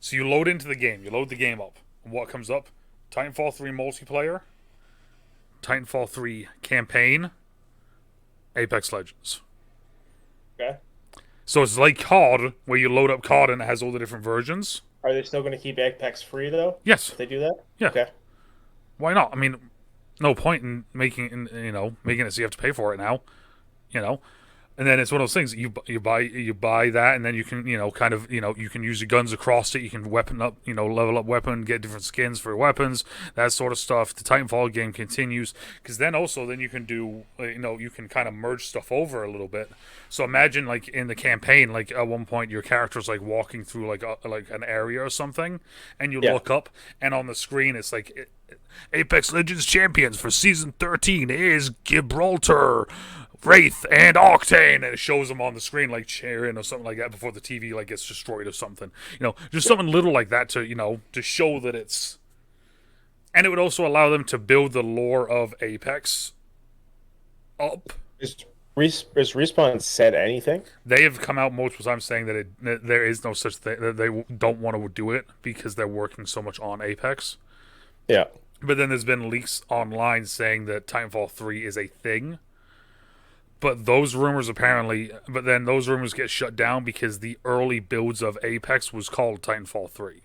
So you load into the game. You load the game up. And what comes up? Titanfall 3 multiplayer, Titanfall 3 campaign, Apex Legends. Okay. So it's like COD, where you load up COD and it has all the different versions. Are they still going to keep Apex free though? Yes. If they do that? Yeah. Okay. Why not? I mean, no point in making it so you have to pay for it now. You know, and then it's one of those things. You buy that, and then you can you can use your guns across it. You can weapon up, level up weapon, get different skins for weapons, that sort of stuff. The Titanfall game continues because then you can do you can kind of merge stuff over a little bit. So imagine like in the campaign, like at one point your character's like walking through like an area or something, and you look up, and on the screen it's like Apex Legends champions for season 13 is Gibraltar, Wraith, and Octane, and it shows them on the screen like cheering or something like that before the TV like gets destroyed or something. Just something little like that to show that it's. And it would also allow them to build the lore of Apex up. Has Respawn said anything? They have come out multiple times saying that there is no such thing, that they don't want to do it because they're working so much on Apex. Yeah. But then there's been leaks online saying that Titanfall 3 is a thing. But those rumors get shut down because the early builds of Apex was called Titanfall 3.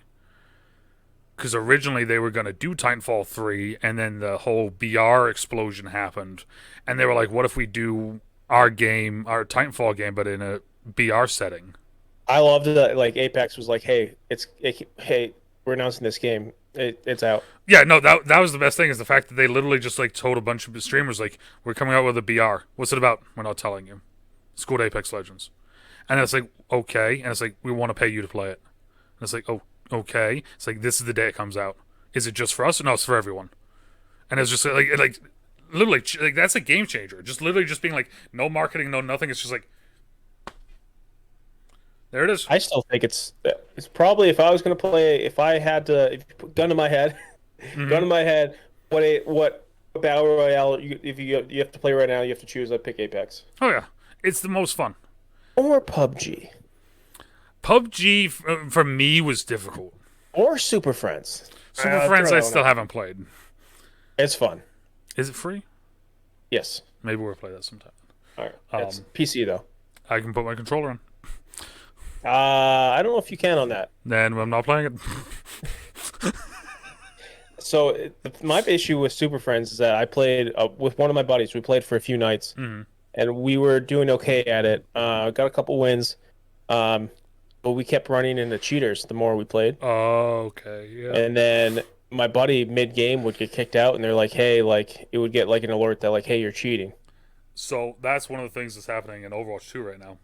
Because originally they were going to do Titanfall 3, and then the whole BR explosion happened. And they were like, what if we do our Titanfall game, but in a BR setting? I loved that. Like Apex was like, hey, we're announcing this game. It's out. Yeah, no, that was the best thing is the fact that they literally just like told a bunch of streamers like, we're coming out with a BR. What's it about? We're not telling you. It's called Apex Legends. And it's like, okay. And it's like, we want to pay you to play it. And it's like, oh, okay. It's like, this is the day it comes out. Is it just for us? No, it's for everyone. And it's just like literally, like that's a game changer. Just literally just being like, no marketing, no nothing. It's just like, there it is. I still think it's probably if I was going to play, if you put gun to my head, gun to my head, what battle royale if you have to play right now, you have to choose. I'd pick Apex. Oh yeah, it's the most fun. Or PUBG. PUBG for me was difficult. Or Super Friends. Super Friends I still haven't played. It's fun. Is it free? Yes. Maybe we'll play that sometime. All right. It's PC though. I can put my controller in. I don't know if you can on that. Then I'm not playing it. So my issue with Super Friends is that I played with one of my buddies. We played for a few nights, and we were doing okay at it. Got a couple wins, but we kept running into cheaters the more we played. Oh, okay, yeah. And then my buddy mid-game would get kicked out, and they're like, "Hey," like it would get like an alert that like, "Hey, you're cheating." So that's one of the things that's happening in Overwatch 2 right now.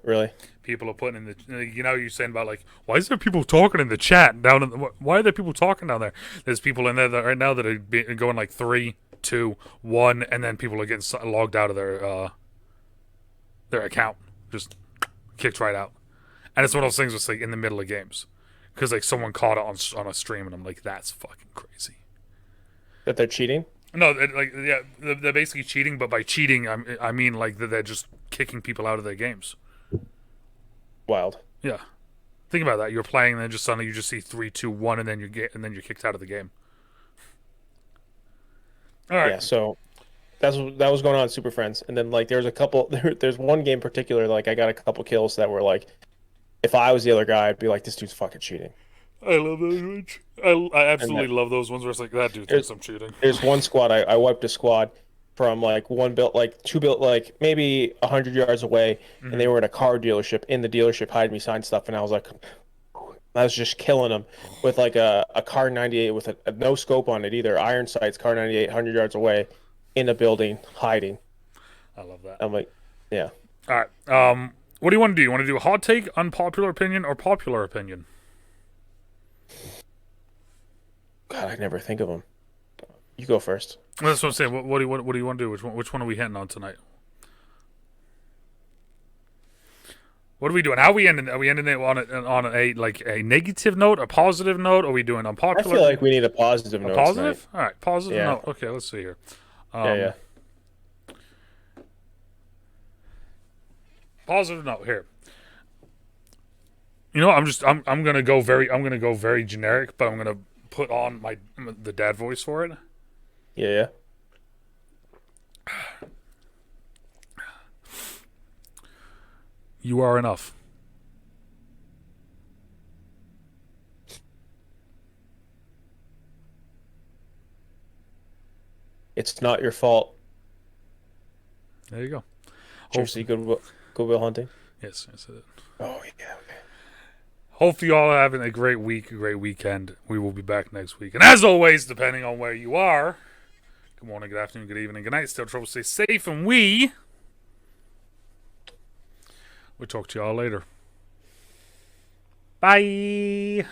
Really? People are putting in the, you're saying about like, why is there people talking in the chat down in the, why are there people talking down there? There's people in there right now that are going like 3, 2, 1, and then people are getting logged out of their account, just kicked right out. And it's one of those things that's like in the middle of games, because like someone caught it on a stream, and I'm like, that's fucking crazy. That they're cheating? No, they're basically cheating, but by cheating, I mean like that they're just kicking people out of their games. Wild. Yeah, think about that. You're playing, and then just suddenly you just see 3, 2, 1, and then you're kicked out of the game. All right. Yeah. So that was going on in Super Friends, and then like there's a couple. There's one game in particular. Like I got a couple kills that were like, if I was the other guy, I'd be like, this dude's fucking cheating. I love those ones. I absolutely love those ones where it's like, that dude thinks I'm cheating. There's one squad. I wiped a squad from like one built, like two built, like maybe 100 yards away, and they were at a car dealership. In the dealership, hide me sign stuff, and I was like, I was just killing them with like a car 98 with a no scope on it either. Iron sights, car 98, 100 yards away, in a building, hiding. I love that. I'm like, yeah. All right. What do you want to do? You want to do a hot take, unpopular opinion, or popular opinion? God, I never think of them. You go first. That's what I'm saying. What do you want to do? Which one are we hitting on tonight? What are we doing? How are we ending? Are we ending it on a like a negative note, a positive note? Are we doing I unpopular? feel like we need a positive A note tonight. positive? All right, positive Yeah. note. Okay, let's see here. Yeah, yeah. Positive note here. You know, I'm gonna go very generic, but I'm gonna put on the dad voice for it. Yeah, yeah. You are enough. It's not your fault. There you go. Jersey Goodwill Hunting. Yes, yes. Oh yeah, okay. Hopefully, you all are having a great week, a great weekend. We will be back next week, and as always, depending on where you are, good morning, good afternoon, good evening, good night. Still trouble, stay safe, and we'll talk to y'all later. Bye.